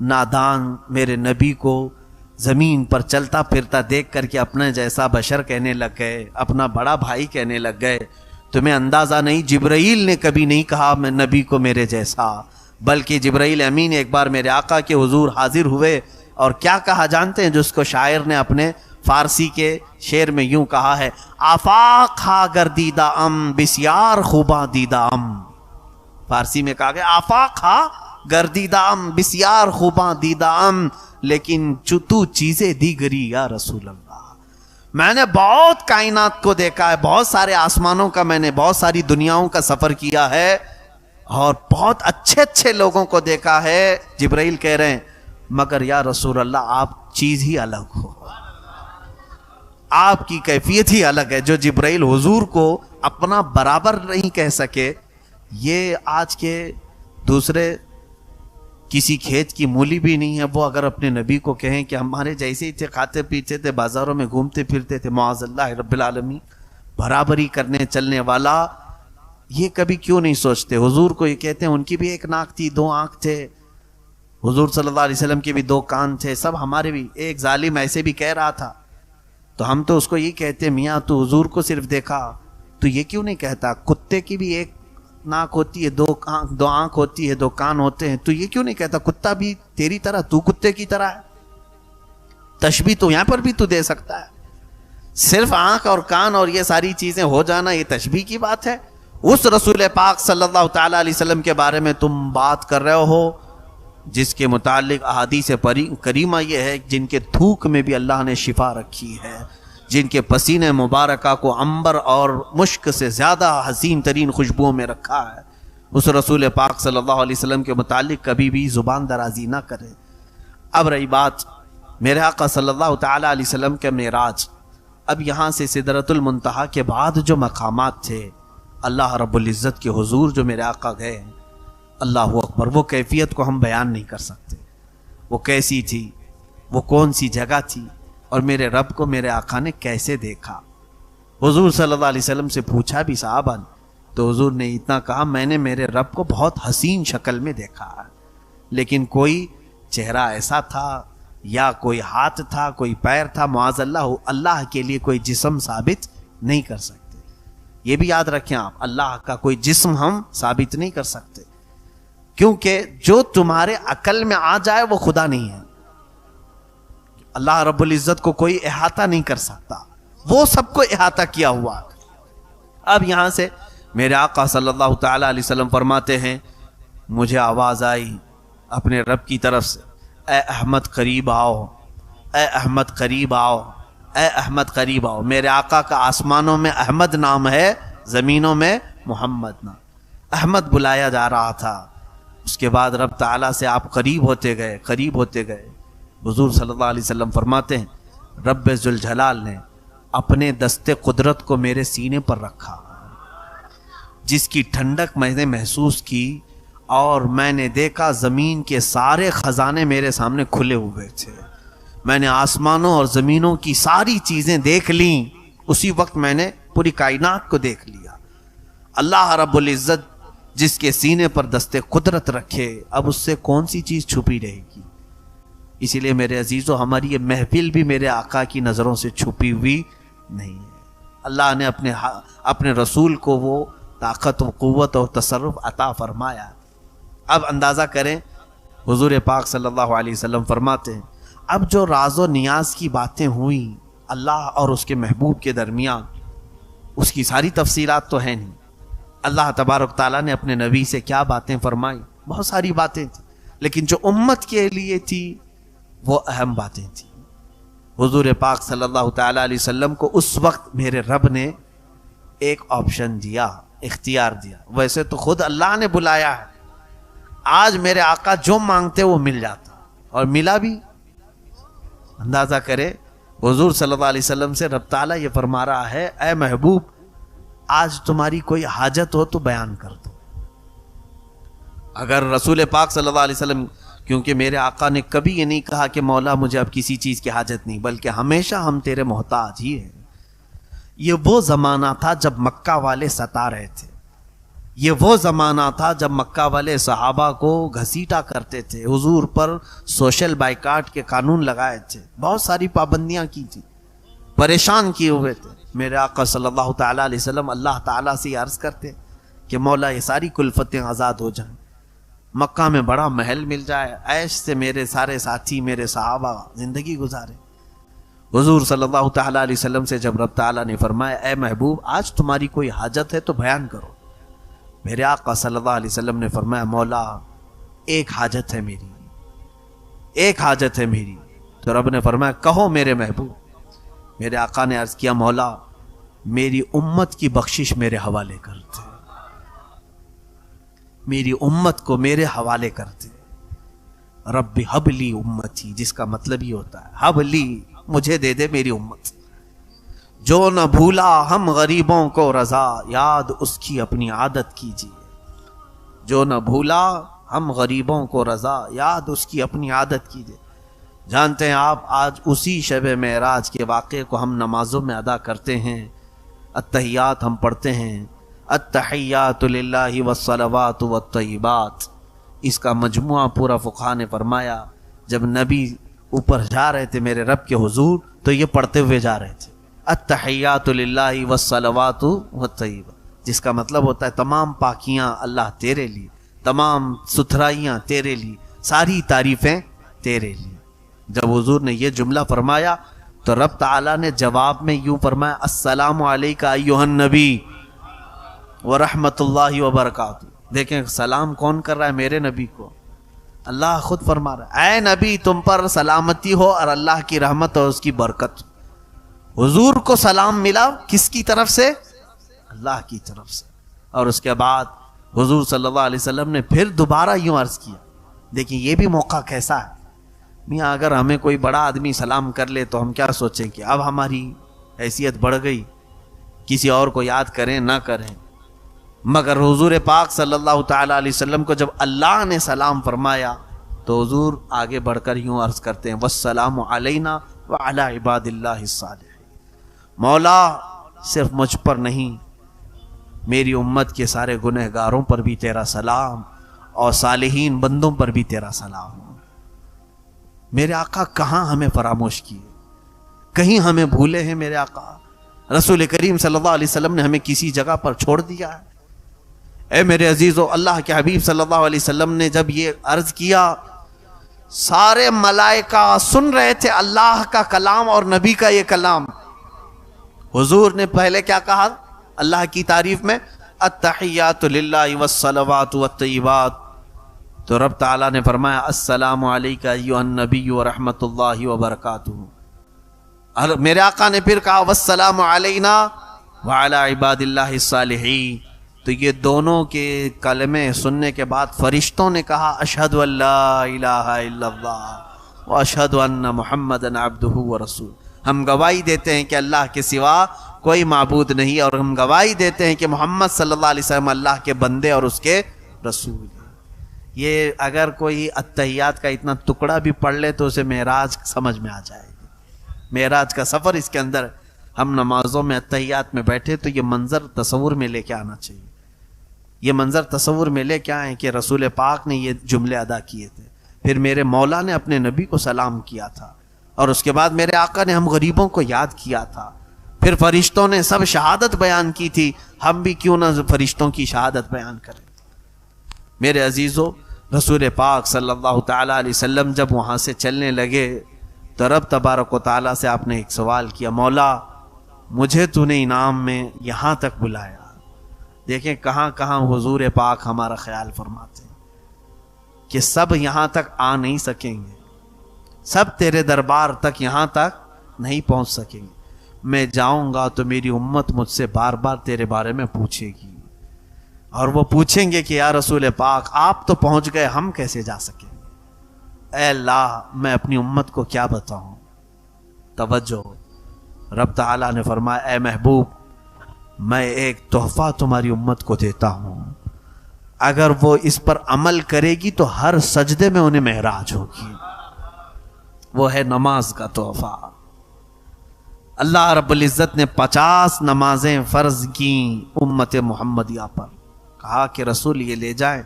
نادان میرے نبی کو زمین پر چلتا پھرتا دیکھ کر کے اپنے جیسا بشر کہنے لگ گئے، اپنا بڑا بھائی کہنے لگ گئے۔ تمہیں اندازہ نہیں، جبرائیل نے کبھی نہیں کہا میں نبی کو میرے جیسا، بلکہ جبرائیل امین ایک بار میرے آقا کے حضور حاضر ہوئے اور کیا کہا جانتے ہیں؟ جس کو شاعر نے اپنے فارسی کے شعر میں یوں کہا ہے، آفاق ہا گردیدہ ام بسیار خوباں دیدہ ام۔ فارسی میں کہا گیا آفاق ہا گردیدہ ام بسیار خوباں دیدہ ام، لیکن تو چیزیں دیگری یا رسول اللہ۔ میں نے بہت کائنات کو دیکھا ہے، بہت سارے آسمانوں کا، میں نے بہت ساری دنیاؤں کا سفر کیا ہے اور بہت اچھے اچھے لوگوں کو دیکھا ہے۔ جبرائیل کہہ رہے ہیں مگر یا رسول اللہ آپ چیز ہی الگ ہو، آپ کی کیفیت ہی الگ ہے۔ جو جبرائیل حضور کو اپنا برابر نہیں کہہ سکے، یہ آج کے دوسرے کسی کھیت کی مولی بھی نہیں ہے، وہ اگر اپنے نبی کو کہیں کہ ہمارے جیسے ہی تھے، کھاتے پیتے تھے، بازاروں میں گھومتے پھرتے تھے، معاذ اللہ رب العالمین، برابری کرنے چلنے والا، یہ کبھی کیوں نہیں سوچتے؟ حضور کو یہ کہتے ہیں ان کی بھی ایک ناک تھی، دو آنکھ تھے، حضور صلی اللہ علیہ وسلم کے بھی دو کان تھے، سب ہمارے بھی۔ ایک ظالم ایسے بھی کہہ رہا تھا تو ہم تو اس کو یہ کہتے ہیں میاں تو حضور کو صرف دیکھا، تو یہ کیوں نہیں کہتا کتے کی بھی ایک ناک ہوتی ہے، دو آنکھ ہوتی ہے، 2 کان ہوتے ہیں، تو یہ کیوں نہیں کہتا کتا بھی تیری طرح، تو کتے کی طرح ہے؟ تشبیہ تو یہاں پر بھی تو دے سکتا ہے. صرف آنکھ اور کان اور یہ ساری چیزیں ہو جانا یہ تشبیہ کی بات ہے؟ اس رسول پاک صلی اللہ تعالی علیہ وسلم کے بارے میں تم بات کر رہے ہو جس کے متعلق احادیث کریمہ یہ ہے جن کے تھوک میں بھی اللہ نے شفا رکھی ہے، جن کے پسینے مبارکہ کو عنبر اور مشک سے زیادہ حسین ترین خوشبوؤں میں رکھا ہے. اس رسول پاک صلی اللہ علیہ وسلم کے متعلق کبھی بھی زبان درازی نہ کرے. اب رہی بات میرے آقا صلی اللہ تعالی علیہ وسلم کے معراج، اب یہاں سے سدرۃ المنتہا کے بعد جو مقامات تھے اللہ رب العزت کے حضور جو میرے آقا گئے، اللہ اکبر، وہ کیفیت کو ہم بیان نہیں کر سکتے. وہ کیسی تھی، وہ کون سی جگہ تھی، اور میرے رب کو میرے آقا نے کیسے دیکھا. حضور صلی اللہ علیہ وسلم سے پوچھا بھی صحابہ نے، تو حضور نے اتنا کہا میں نے میرے رب کو بہت حسین شکل میں دیکھا، لیکن کوئی چہرہ ایسا تھا یا کوئی ہاتھ تھا، کوئی پیر تھا، معاذ اللہ، اللہ کے لیے کوئی جسم ثابت نہیں کر سکتے. یہ بھی یاد رکھیں آپ، اللہ کا کوئی جسم ہم ثابت نہیں کر سکتے، کیونکہ جو تمہارے عقل میں آ جائے وہ خدا نہیں ہے. اللہ رب العزت کو کوئی احاطہ نہیں کر سکتا، وہ سب کو احاطہ کیا ہوا. اب یہاں سے میرے آقا صلی اللہ تعالی علیہ وسلم فرماتے ہیں مجھے آواز آئی اپنے رب کی طرف سے، اے احمد قریب آؤ، اے احمد قریب آؤ، اے احمد قریب آؤ. میرے آقا کا آسمانوں میں احمد نام ہے، زمینوں میں محمد نام. احمد بلایا جا رہا تھا. اس کے بعد رب تعالیٰ سے آپ قریب ہوتے گئے، قریب ہوتے گئے. حضور صلی اللہ علیہ وسلم فرماتے ہیں رب ذوالجلال نے اپنے دست قدرت کو میرے سینے پر رکھا، جس کی ٹھنڈک میں نے محسوس کی، اور میں نے دیکھا زمین کے سارے خزانے میرے سامنے کھلے ہوئے تھے. میں نے آسمانوں اور زمینوں کی ساری چیزیں دیکھ لیں. اسی وقت میں نے پوری کائنات کو دیکھ لیا. اللہ رب العزت جس کے سینے پر دست قدرت رکھے، اب اس سے کون سی چیز چھپی رہے گی. اسی لیے میرے عزیزو ہماری یہ محفل بھی میرے آقا کی نظروں سے چھپی ہوئی نہیں ہے. اللہ نے اپنے رسول کو وہ طاقت و قوت اور تصرف عطا فرمایا. اب اندازہ کریں حضور پاک صلی اللہ علیہ وسلم فرماتے ہیں اب جو راز و نیاز کی باتیں ہوئیں اللہ اور اس کے محبوب کے درمیان، اس کی ساری تفصیلات تو ہیں نہیں. اللہ تبارک تعالیٰ نے اپنے نبی سے کیا باتیں فرمائیں، بہت ساری باتیں تھیں، لیکن جو امت کے لیے تھی وہ اہم باتیں تھیں. حضور پاک صلی اللہ تعالیٰ علیہ وسلم کو اس وقت میرے رب نے ایک آپشن دیا، اختیار دیا. ویسے تو خود اللہ نے بلایا ہے، آج میرے آقا جو مانگتے وہ مل جاتا، اور ملا بھی. اندازہ کرے حضور صلی اللہ علیہ وسلم سے رب تعالیٰ یہ فرما رہا ہے اے محبوب آج تمہاری کوئی حاجت ہو تو بیان کر دو. اگر رسول پاک صلی اللہ علیہ وسلم، کیونکہ میرے آقا نے کبھی یہ نہیں کہا کہ مولا مجھے اب کسی چیز کی حاجت نہیں، بلکہ ہمیشہ ہم تیرے محتاج ہی ہیں. یہ وہ زمانہ تھا جب مکہ والے ستا رہے تھے، یہ وہ زمانہ تھا جب مکہ والے صحابہ کو گھسیٹا کرتے تھے، حضور پر سوشل بائیکاٹ کے قانون لگائے تھے، بہت ساری پابندیاں کی تھی، پریشان کیے ہوئے تھے. میرے آقا صلی اللہ تعالیٰ علیہ وسلم اللہ تعالیٰ سے عرض کرتے کہ مولا یہ ساری کلفتیں آزاد ہو جائیں، مکہ میں بڑا محل مل جائے، عیش سے میرے سارے ساتھی میرے صحابہ زندگی گزارے. حضور صلی اللہ تعالیٰ علیہ وسلم سے جب رب تعالیٰ نے فرمایا اے محبوب آج تمہاری کوئی حاجت ہے تو بیان کرو، میرے آقا صلی اللہ علیہ وسلم نے فرمایا مولا ایک حاجت ہے میری، ایک حاجت ہے میری. تو رب نے فرمایا کہو میرے محبوب. میرے آقا نے عرض کیا مولا میری امت کی بخشش میرے حوالے کرتے، میری امت کو میرے حوالے کرتے. رب حب لی امتی، جس کا مطلب یہ ہوتا ہے حب لی، مجھے دے دے میری امت. جو نہ بھولا ہم غریبوں کو رضا، یاد اس کی اپنی عادت کیجیے. جو نہ بھولا ہم غریبوں کو رضا، یاد اس کی اپنی عادت کیجیے. جانتے ہیں آپ آج اسی شب معراج کے واقعے کو ہم نمازوں میں ادا کرتے ہیں، التحیات ہم پڑھتے ہیں، التحیات للہ والصلوات والطیبات. اس کا مجموعہ پورا فقہا نے فرمایا جب نبی اوپر جا رہے تھے میرے رب کے حضور تو یہ پڑھتے ہوئے جا رہے تھے التحیات للہ والصلوات والطیبات، جس کا مطلب ہوتا ہے تمام پاکیاں اللہ تیرے لیے، تمام ستھرائیاں تیرے لیے، ساری تعریفیں تیرے لیے۔ جب حضور نے یہ جملہ فرمایا تو رب تعالیٰ نے جواب میں یوں فرمایا السلام علیکہ ایھا النبی ورحمۃ اللہ وبرکاتہ۔ دیکھیں سلام کون کر رہا ہے؟ میرے نبی کو اللہ خود فرما رہا ہے اے نبی تم پر سلامتی ہو اور اللہ کی رحمت اور اس کی برکت۔ حضور کو سلام ملا کس کی طرف سے؟ اللہ کی طرف سے۔ اور اس کے بعد حضور صلی اللہ علیہ وسلم نے پھر دوبارہ یوں عرض کیا، دیکھیں یہ بھی موقع کیسا ہے میاں، اگر ہمیں کوئی بڑا آدمی سلام کر لے تو ہم کیا سوچیں کہ اب ہماری حیثیت بڑھ گئی، کسی اور کو یاد کریں نہ کریں، مگر حضور پاک صلی اللہ تعالی علیہ وسلم کو جب اللہ نے سلام فرمایا تو حضور آگے بڑھ کر یوں عرض کرتے ہیں والسلام علینا وعلی عباد اللہ الصالحین، مولا صرف مجھ پر نہیں میری امت کے سارے گنہگاروں پر بھی تیرا سلام اور صالحین بندوں پر بھی تیرا سلام۔ میرے آقا کہاں ہمیں فراموش کیے، کہیں ہمیں بھولے ہیں میرے آقا؟ رسول کریم صلی اللہ علیہ وسلم نے ہمیں کسی جگہ پر چھوڑ دیا ہے؟ اے میرے عزیزو، اللہ کے حبیب صلی اللہ علیہ وسلم نے جب یہ عرض کیا سارے ملائکہ سن رہے تھے اللہ کا کلام اور نبی کا یہ کلام۔ حضور نے پہلے کیا کہا اللہ کی تعریف میں؟ التحیات للہ والصلوات والطیبات، تو رب تعالیٰ نے فرمایا السلام علیکہ ایھا النبی ورحمۃ اللہ وبرکاتہ۔ اور میرے آقا نے پھر کہا والسلام علینا وعلی عباد اللہ الصالحین۔ تو یہ دونوں کے کلمے سننے کے بعد فرشتوں نے کہا اشہد ان لا الہ الا اللہ واشہد ان محمدًا عبدہ ورسولہ، ہم گواہی دیتے ہیں کہ اللہ کے سوا کوئی معبود نہیں، اور ہم گواہی دیتے ہیں کہ محمد صلی اللہ علیہ وسلم اللہ کے بندے اور اس کے رسول ہیں۔ یہ اگر کوئی اتحیات کا اتنا ٹکڑا بھی پڑھ لے تو اسے معراج سمجھ میں آ جائے گی، معراج کا سفر اس کے اندر۔ ہم نمازوں میں اتحیات میں بیٹھے تو یہ منظر تصور میں لے کے آنا چاہیے، یہ منظر تصور میں لے کے آئیں کہ رسول پاک نے یہ جملے ادا کیے تھے، پھر میرے مولا نے اپنے نبی کو سلام کیا تھا، اور اس کے بعد میرے آقا نے ہم غریبوں کو یاد کیا تھا، پھر فرشتوں نے سب شہادت بیان کی تھی، ہم بھی کیوں نہ فرشتوں کی شہادت بیان کریں۔ میرے عزیزو، رسول پاک صلی اللہ تعالی علیہ وسلم جب وہاں سے چلنے لگے تو رب تبارک و تعالیٰ سے آپ نے ایک سوال کیا، مولا مجھے تو نے انعام میں یہاں تک بلایا۔ دیکھیں کہاں کہاں حضور پاک ہمارا خیال فرماتے ہیں کہ سب یہاں تک آ نہیں سکیں گے، سب تیرے دربار تک یہاں تک نہیں پہنچ سکیں گے، میں جاؤں گا تو میری امت مجھ سے بار بار تیرے بارے میں پوچھے گی، اور وہ پوچھیں گے کہ یا رسول پاک آپ تو پہنچ گئے، ہم کیسے جا سکیں گے؟ اے اللہ میں اپنی امت کو کیا بتاؤں؟ توجہ، رب تعالیٰ نے فرمایا اے محبوب میں ایک تحفہ تمہاری امت کو دیتا ہوں، اگر وہ اس پر عمل کرے گی تو ہر سجدے میں انہیں معراج ہوگی، وہ ہے نماز کا تحفہ۔ اللہ رب العزت نے 50 نمازیں فرض کی امت محمدیہ پر، کہا کہ رسول یہ لے جائیں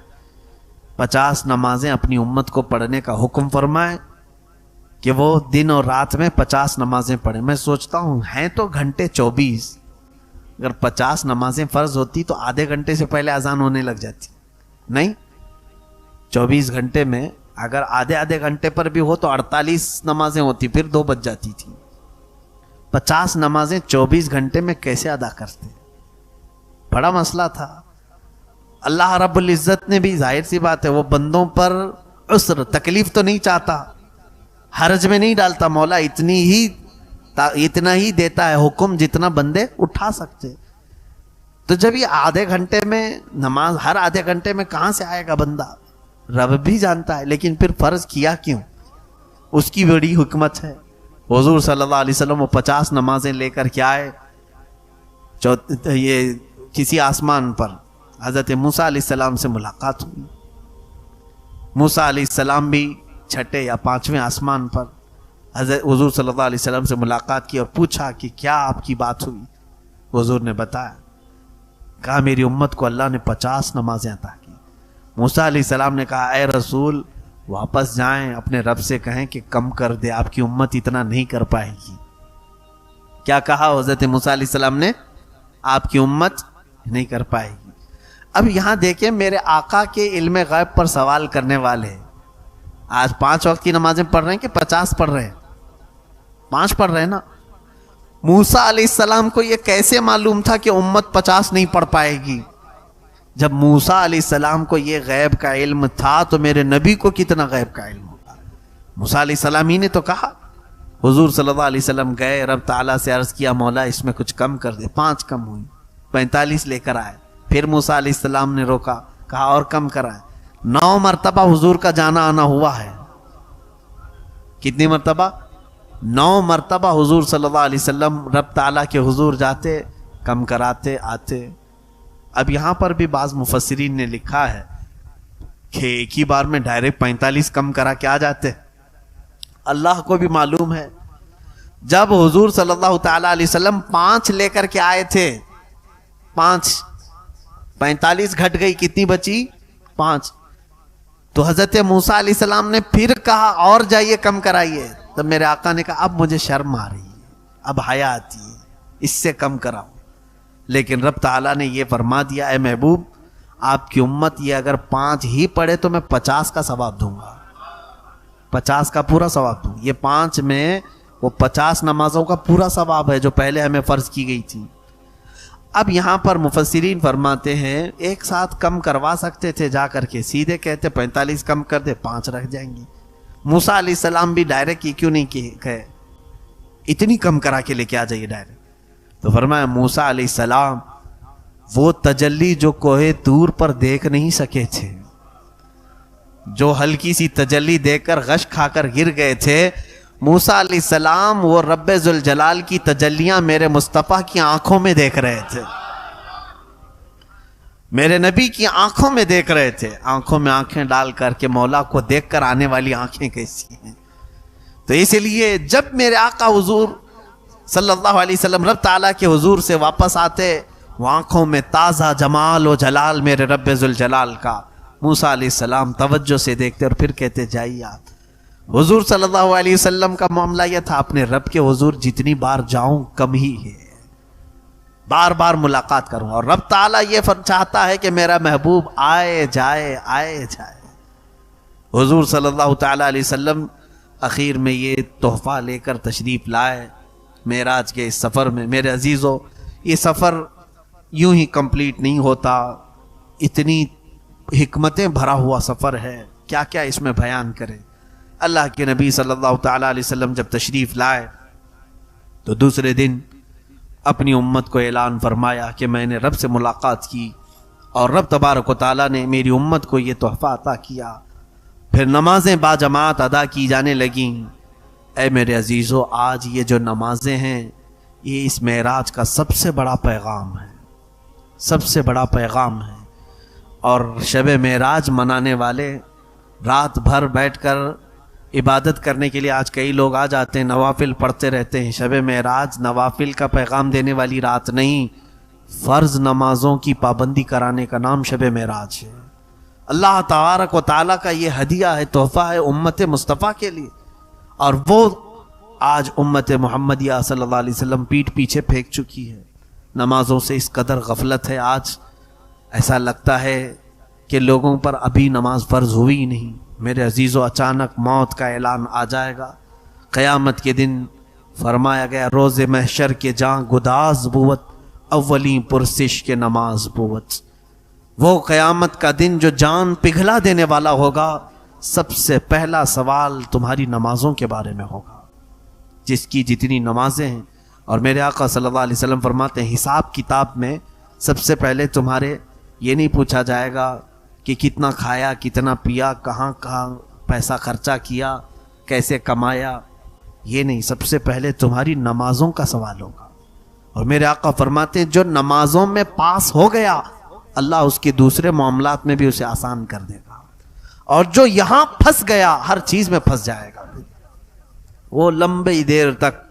50 نمازیں اپنی امت کو پڑھنے کا حکم فرمائیں کہ وہ دن اور رات میں 50 نمازیں پڑھیں۔ میں سوچتا ہوں ہیں تو گھنٹے 24، اگر 50 نمازیں فرض ہوتی تو آدھے گھنٹے سے پہلے اذان ہونے لگ جاتی، نہیں 24 گھنٹے میں اگر آدھے گھنٹے پر بھی ہو تو 48 نمازیں ہوتی، پھر 2 بج جاتی تھی۔ 50 نمازیں 24 گھنٹے میں کیسے ادا کرتے؟ بڑا مسئلہ تھا۔ اللہ رب العزت نے بھی ظاہر سی بات ہے وہ بندوں پر عسر تکلیف تو نہیں چاہتا، حرج میں نہیں ڈالتا، مولا اتنا ہی دیتا ہے حکم جتنا بندے اٹھا سکتے۔ تو جب یہ آدھے گھنٹے میں نماز، ہر آدھے گھنٹے میں کہاں سے آئے گا بندہ، رب بھی جانتا ہے، لیکن پھر فرض کیا کیوں؟ اس کی بڑی حکمت ہے۔ حضور صلی اللہ علیہ وسلم وہ 50 نمازیں لے کر کے آئے، یہ کسی آسمان پر حضرت موسیٰ علیہ السلام سے ملاقات ہوئی۔ موسیٰ علیہ السلام بھی 6 یا 5ویں آسمان پر حضرت حضور صلی اللہ علیہ وسلم سے ملاقات کی اور پوچھا کہ کیا آپ کی بات ہوئی؟ حضور نے بتایا، کہا میری امت کو اللہ نے 50 نمازیں عطا کی۔ موسیٰ علیہ السلام نے کہا اے رسول واپس جائیں اپنے رب سے کہیں کہ کم کر دے، آپ کی امت اتنا نہیں کر پائے گی۔ کیا کہا حضرت موسیٰ علیہ السلام نے؟ آپ کی امت نہیں کر پائے گی۔ اب یہاں دیکھیں میرے آقا کے علم غیب پر سوال کرنے والے آج 5 وقت کی نمازیں پڑھ رہے ہیں کہ 50 پڑھ رہے ہیں؟ 5 پڑھ رہے ہیں نا۔ موسیٰ علیہ السلام کو یہ کیسے معلوم تھا کہ امت 50 نہیں پڑھ پائے گی؟ جب موسیٰ علیہ السلام کو یہ غیب کا علم تھا تو میرے نبی کو کتنا غیب کا علم ہوگا؟ موسیٰ علیہ السلام ہی نے تو کہا۔ حضور صلی اللہ علیہ وسلم گئے، رب تعالیٰ سے عرض کیا مولا اس میں کچھ کم کر دے، 5 کم ہوئی، 45 لے کر آئے۔ پھر موسیٰ علیہ السلام نے روکا، کہا اور کم کرائے۔ 9 مرتبہ حضور کا جانا آنا ہوا ہے۔ کتنی مرتبہ؟ 9 مرتبہ حضور صلی اللہ علیہ وسلم رب تعالیٰ کے حضور جاتے، کم کراتے آتے۔ اب یہاں پر بھی بعض مفسرین نے لکھا ہے کہ ایک ہی بار میں ڈائریکٹ 45 کم کرا کے آ جاتے۔ اللہ کو بھی معلوم ہے جب حضور صلی اللہ تعالیٰ علیہ وسلم 5 لے کر کے آئے تھے، 45 گھٹ گئی، کتنی بچی؟ 5۔ تو حضرت موسیٰ علیہ السلام نے پھر کہا اور جائیے کم کرائیے۔ تب میرے آقا نے کہا اب مجھے شرم آ رہی ہے، اب حیا آتی ہے، اس سے کم کراؤ۔ لیکن رب تعالیٰ نے یہ فرما دیا اے محبوب آپ کی امت یہ اگر 5 ہی پڑھے تو میں 50 کا ثواب دوں گا، 50 کا پورا ثواب دوں۔ یہ 5 میں وہ 50 نمازوں کا پورا ثواب ہے جو پہلے ہمیں فرض کی گئی تھی۔ اب یہاں پر مفسرین فرماتے ہیں ایک ساتھ کم کروا سکتے تھے، جا کر کے سیدھے کہتے 45 کم کر دے، 5 رکھ جائیں گی۔ موسیٰ علیہ السلام بھی ڈائریکٹ کیوں نہیں کہے اتنی کم کرا کے لے کے آ جائیے ڈائریکٹ؟ تو فرمایا موسیٰ علیہ السلام وہ تجلی جو کوہ طور پر دیکھ نہیں سکے تھے، جو ہلکی سی تجلی دیکھ کر غش کھا کر گر گئے تھے، موسیٰ علیہ السلام وہ رب ذوالجلال کی تجلیاں میرے مصطفیٰ کی آنکھوں میں دیکھ رہے تھے، میرے نبی کی آنکھوں میں دیکھ رہے تھے۔ آنکھوں میں آنکھیں ڈال کر کے مولا کو دیکھ کر آنے والی آنکھیں کیسی ہیں؟ تو اس لیے جب میرے آقا حضور صلی اللہ علیہ وسلم رب تعالیٰ کے حضور سے واپس آتے، وہ آنکھوں میں تازہ جمال و جلال میرے رب ذوالجلال کا، موسیٰ علیہ السلام توجہ سے دیکھتے اور پھر کہتے جائیے آپ۔ حضور صلی اللہ علیہ وسلم کا معاملہ یہ تھا اپنے رب کے حضور جتنی بار جاؤں کم ہی ہے، بار بار ملاقات کروں، اور رب تعالیٰ یہ چاہتا ہے کہ میرا محبوب آئے جائے آئے جائے۔ حضور صلی اللہ تعالیٰ علیہ وسلم اخیر میں یہ تحفہ لے کر تشریف لائے معراج کے اس سفر میں۔ میرے عزیزو یہ سفر یوں ہی کمپلیٹ نہیں ہوتا، اتنی حکمتیں بھرا ہوا سفر ہے، کیا کیا اس میں بیان کرے۔ اللہ کے نبی صلی اللہ تعالیٰ علیہ وسلم جب تشریف لائے تو دوسرے دن اپنی امت کو اعلان فرمایا کہ میں نے رب سے ملاقات کی اور رب تبارک و تعالیٰ نے میری امت کو یہ تحفہ عطا کیا۔ پھر نمازیں باجماعت ادا کی جانے لگیں۔ اے میرے عزیزو آج یہ جو نمازیں ہیں یہ اس معراج کا سب سے بڑا پیغام ہے، سب سے بڑا پیغام ہے۔ اور شب معراج منانے والے رات بھر بیٹھ کر عبادت کرنے کے لیے آج کئی لوگ آ جاتے ہیں، نوافل پڑھتے رہتے ہیں۔ شب معراج نوافل کا پیغام دینے والی رات نہیں، فرض نمازوں کی پابندی کرانے کا نام شب معراج ہے۔ اللہ تبارک و تعالیٰ کا یہ ہدیہ ہے، تحفہ ہے امت مصطفیٰ کے لیے، اور وہ آج امت محمدیہ صلی اللہ علیہ وسلم پیٹھ پیچھے پھینک چکی ہے۔ نمازوں سے اس قدر غفلت ہے، آج ایسا لگتا ہے کہ لوگوں پر ابھی نماز فرض ہوئی ہی نہیں۔ میرے عزیزو اچانک موت کا اعلان آ جائے گا، قیامت کے دن فرمایا گیا روز محشر کے جاں گداز بوت، اولین پرسش کے نماز بوت۔ وہ قیامت کا دن جو جان پگھلا دینے والا ہوگا، سب سے پہلا سوال تمہاری نمازوں کے بارے میں ہوگا، جس کی جتنی نمازیں ہیں۔ اور میرے آقا صلی اللہ علیہ وسلم فرماتے ہیں حساب کتاب میں سب سے پہلے تمہارے یہ نہیں پوچھا جائے گا کہ کتنا کھایا، کتنا پیا، کہاں کہاں پیسہ خرچہ کیا، کیسے کمایا، یہ نہیں، سب سے پہلے تمہاری نمازوں کا سوال ہوگا۔ اور میرے آقا فرماتے ہیں جو نمازوں میں پاس ہو گیا اللہ اس کے دوسرے معاملات میں بھی اسے آسان کر دے گا، اور جو یہاں پھنس گیا ہر چیز میں پھنس جائے گا، وہ لمبی دیر تک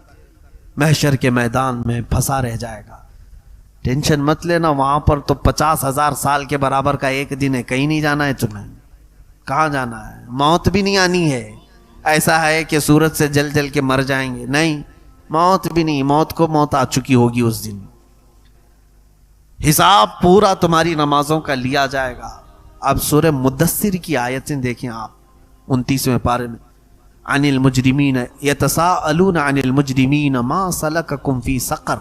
محشر کے میدان میں پھنسا رہ جائے گا۔ ٹینشن مت لینا، وہاں پر تو 50,000 سال کے برابر کا ایک دن ہے، کہیں نہیں جانا ہے تمہیں، کہاں جانا ہے؟ موت بھی نہیں آنی ہے. ایسا ہے کہ سورج سے جل جل کے مر جائیں گے؟ نہیں، موت بھی نہیں. موت کو موت آ چکی ہوگی اس دن. حساب پورا تمہاری نمازوں کا لیا جائے گا. اب سورہ مدثر کی آیتیں دیکھیں آپ 29ویں پارے میں. عن المجرمین یتساءلون عن المجرمین ما سلککم فی سقر.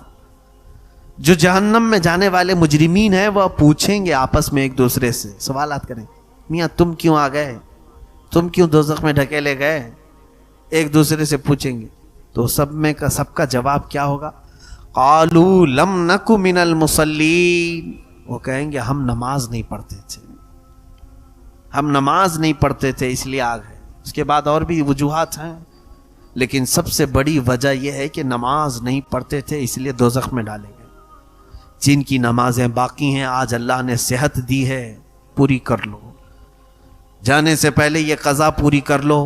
جو جہنم میں جانے والے مجرمین ہیں وہ پوچھیں گے آپس میں ایک دوسرے سے، سوالات کریں، میاں تم کیوں آ گئے، تم کیوں دوزخ میں ڈھکیلے گئے؟ ایک دوسرے سے پوچھیں گے. تو سب کا جواب کیا ہوگا؟ قالوا لم نک من المصلین. وہ کہیں گے ہم نماز نہیں پڑھتے تھے، ہم نماز نہیں پڑھتے تھے اس لیے آ گئے. اس کے بعد اور بھی وجوہات ہیں، لیکن سب سے بڑی وجہ یہ ہے کہ نماز نہیں پڑھتے تھے اس لیے دوزخ میں ڈالے گئے. جن کی نمازیں باقی ہیں آج اللہ نے صحت دی ہے، پوری کر لو. جانے سے پہلے یہ قضا پوری کر لو،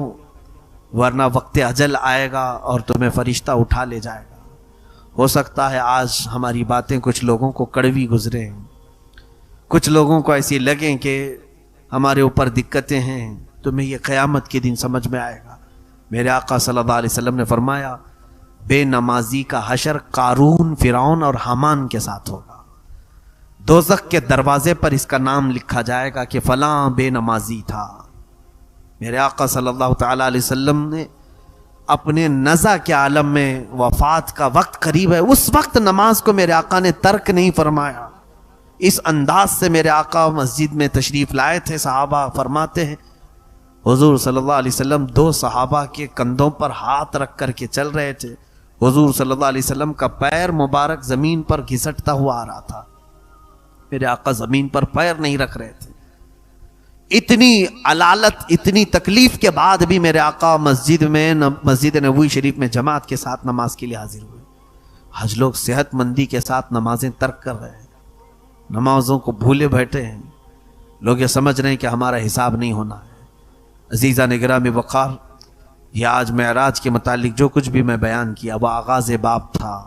ورنہ وقت اجل آئے گا اور تمہیں فرشتہ اٹھا لے جائے گا. ہو سکتا ہے آج ہماری باتیں کچھ لوگوں کو کڑوی گزریں، کچھ لوگوں کو ایسی لگیں کہ ہمارے اوپر دقتیں ہیں. تمہیں یہ قیامت کے دن سمجھ میں آئے گا. میرے آقا صلی اللہ علیہ وسلم نے فرمایا بے نمازی کا حشر قارون، فرعون اور حامان کے ساتھ ہوگا. دوزخ کے دروازے پر اس کا نام لکھا جائے گا کہ فلاں بے نمازی تھا. میرے آقا صلی اللہ تعالی علیہ وسلم نے اپنے نزع کے عالم میں، وفات کا وقت قریب ہے، اس وقت نماز کو میرے آقا نے ترک نہیں فرمایا. اس انداز سے میرے آقا مسجد میں تشریف لائے تھے. صحابہ فرماتے ہیں حضور صلی اللہ علیہ وسلم 2 صحابہ کے کندھوں پر ہاتھ رکھ کر کے چل رہے تھے. حضور صلی اللہ علیہ وسلم کا پیر مبارک زمین پر گھسٹتا ہوا آ رہا تھا. میرے آقا زمین پر پیر نہیں رکھ رہے تھے. اتنی علالت، اتنی تکلیف کے بعد بھی میرے آقا مسجد نبوی شریف میں جماعت کے ساتھ نماز کے لیے حاضر ہوئے. آج لوگ صحت مندی کے ساتھ نمازیں ترک کر رہے ہیں، نمازوں کو بھولے بیٹھے ہیں. لوگ یہ سمجھ رہے ہیں کہ ہمارا حساب نہیں ہونا ہے. عزیزان گرامی وقار، یہ آج معراج کے متعلق جو کچھ بھی میں بیان کیا وہ آغاز باب تھا.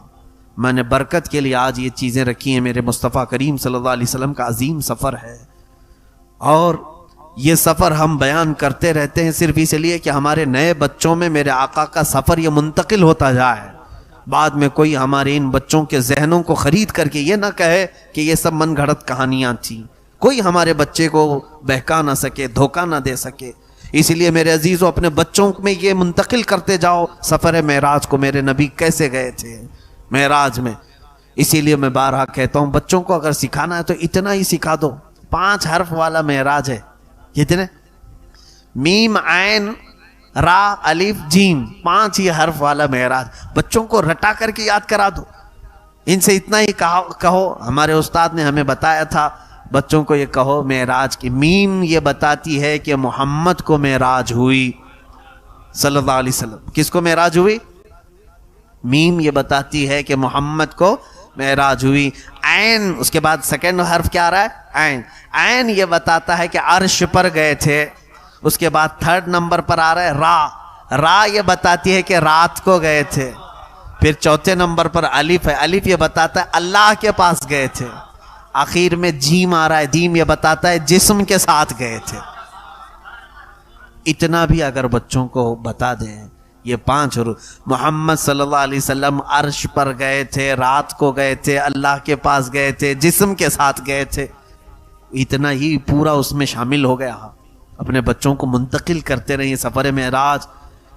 میں نے برکت کے لیے آج یہ چیزیں رکھی ہیں. میرے مصطفیٰ کریم صلی اللہ علیہ وسلم کا عظیم سفر ہے، اور یہ سفر ہم بیان کرتے رہتے ہیں صرف اس لیے کہ ہمارے نئے بچوں میں میرے آقا کا سفر یہ منتقل ہوتا جائے. بعد میں کوئی ہمارے ان بچوں کے ذہنوں کو خرید کر کے یہ نہ کہے کہ یہ سب من گھڑت کہانیاں تھیں. کوئی ہمارے بچے کو بہکا نہ سکے، دھوکہ نہ دے سکے. اس لیے میرے عزیزوں اپنے بچوں میں یہ منتقل کرتے جاؤ سفر معراج کو، میرے نبی کیسے گئے تھے معراج میں. اسی لیے میں بارہا کہتا ہوں بچوں کو اگر سکھانا ہے تو اتنا ہی سکھا دو. 5 حرف والا معراج ہے. کتنے؟ میم عین را الف جیم، 5 ہی حرف والا معراج. بچوں کو رٹا کر کے یاد کرا دو. ان سے اتنا ہی کہو. ہمارے استاد نے ہمیں بتایا تھا بچوں کو یہ کہو معراج کی میم یہ بتاتی ہے کہ محمد کو معراج ہوئی صلی اللہ علیہ وسلم. کس کو معراج ہوئی؟ میم یہ بتاتی ہے کہ محمد کو معراج ہوئی. عین اس کے بعد سیکنڈ حرف کیا آ رہا ہے؟ عین. عین یہ بتاتا ہے کہ عرش پر گئے تھے. اس کے بعد 3rd نمبر پر آ رہا ہے را. را یہ بتاتی ہے کہ رات کو گئے تھے. پھر 4تھے نمبر پر الف ہے. الف یہ بتاتا ہے اللہ کے پاس گئے تھے. آخر میں جیم آ رہا ہے. جیم یہ بتاتا ہے جسم کے ساتھ گئے تھے. اتنا بھی اگر بچوں کو بتا دیں یہ 5 محمد صلی اللہ علیہ وسلم عرش پر گئے تھے، رات کو گئے تھے، اللہ کے پاس گئے تھے، جسم کے ساتھ گئے تھے، اتنا ہی پورا اس میں شامل ہو گیا. اپنے بچوں کو منتقل کرتے رہیے سفر معراج،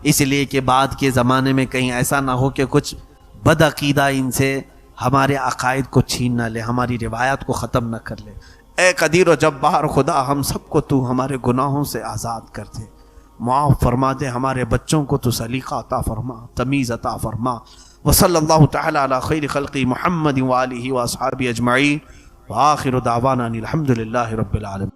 اس لیے کہ بعد کے زمانے میں کہیں ایسا نہ ہو کہ کچھ بد عقیدہ ان سے ہمارے عقائد کو چھین نہ لے، ہماری روایات کو ختم نہ کر لے. اے قدیر و جبار خدا، ہم سب کو تو ہمارے گناہوں سے آزاد کر دے، معاف فرما دے. ہمارے بچوں کو تو سلیقہ عطا فرما، تمیز عطا فرما. وصلی اللہ تعالی علی خیر خلقی محمد وآلہ واصحابہ اجمعین، وآخر دعوانا الحمد للہ رب العالمین.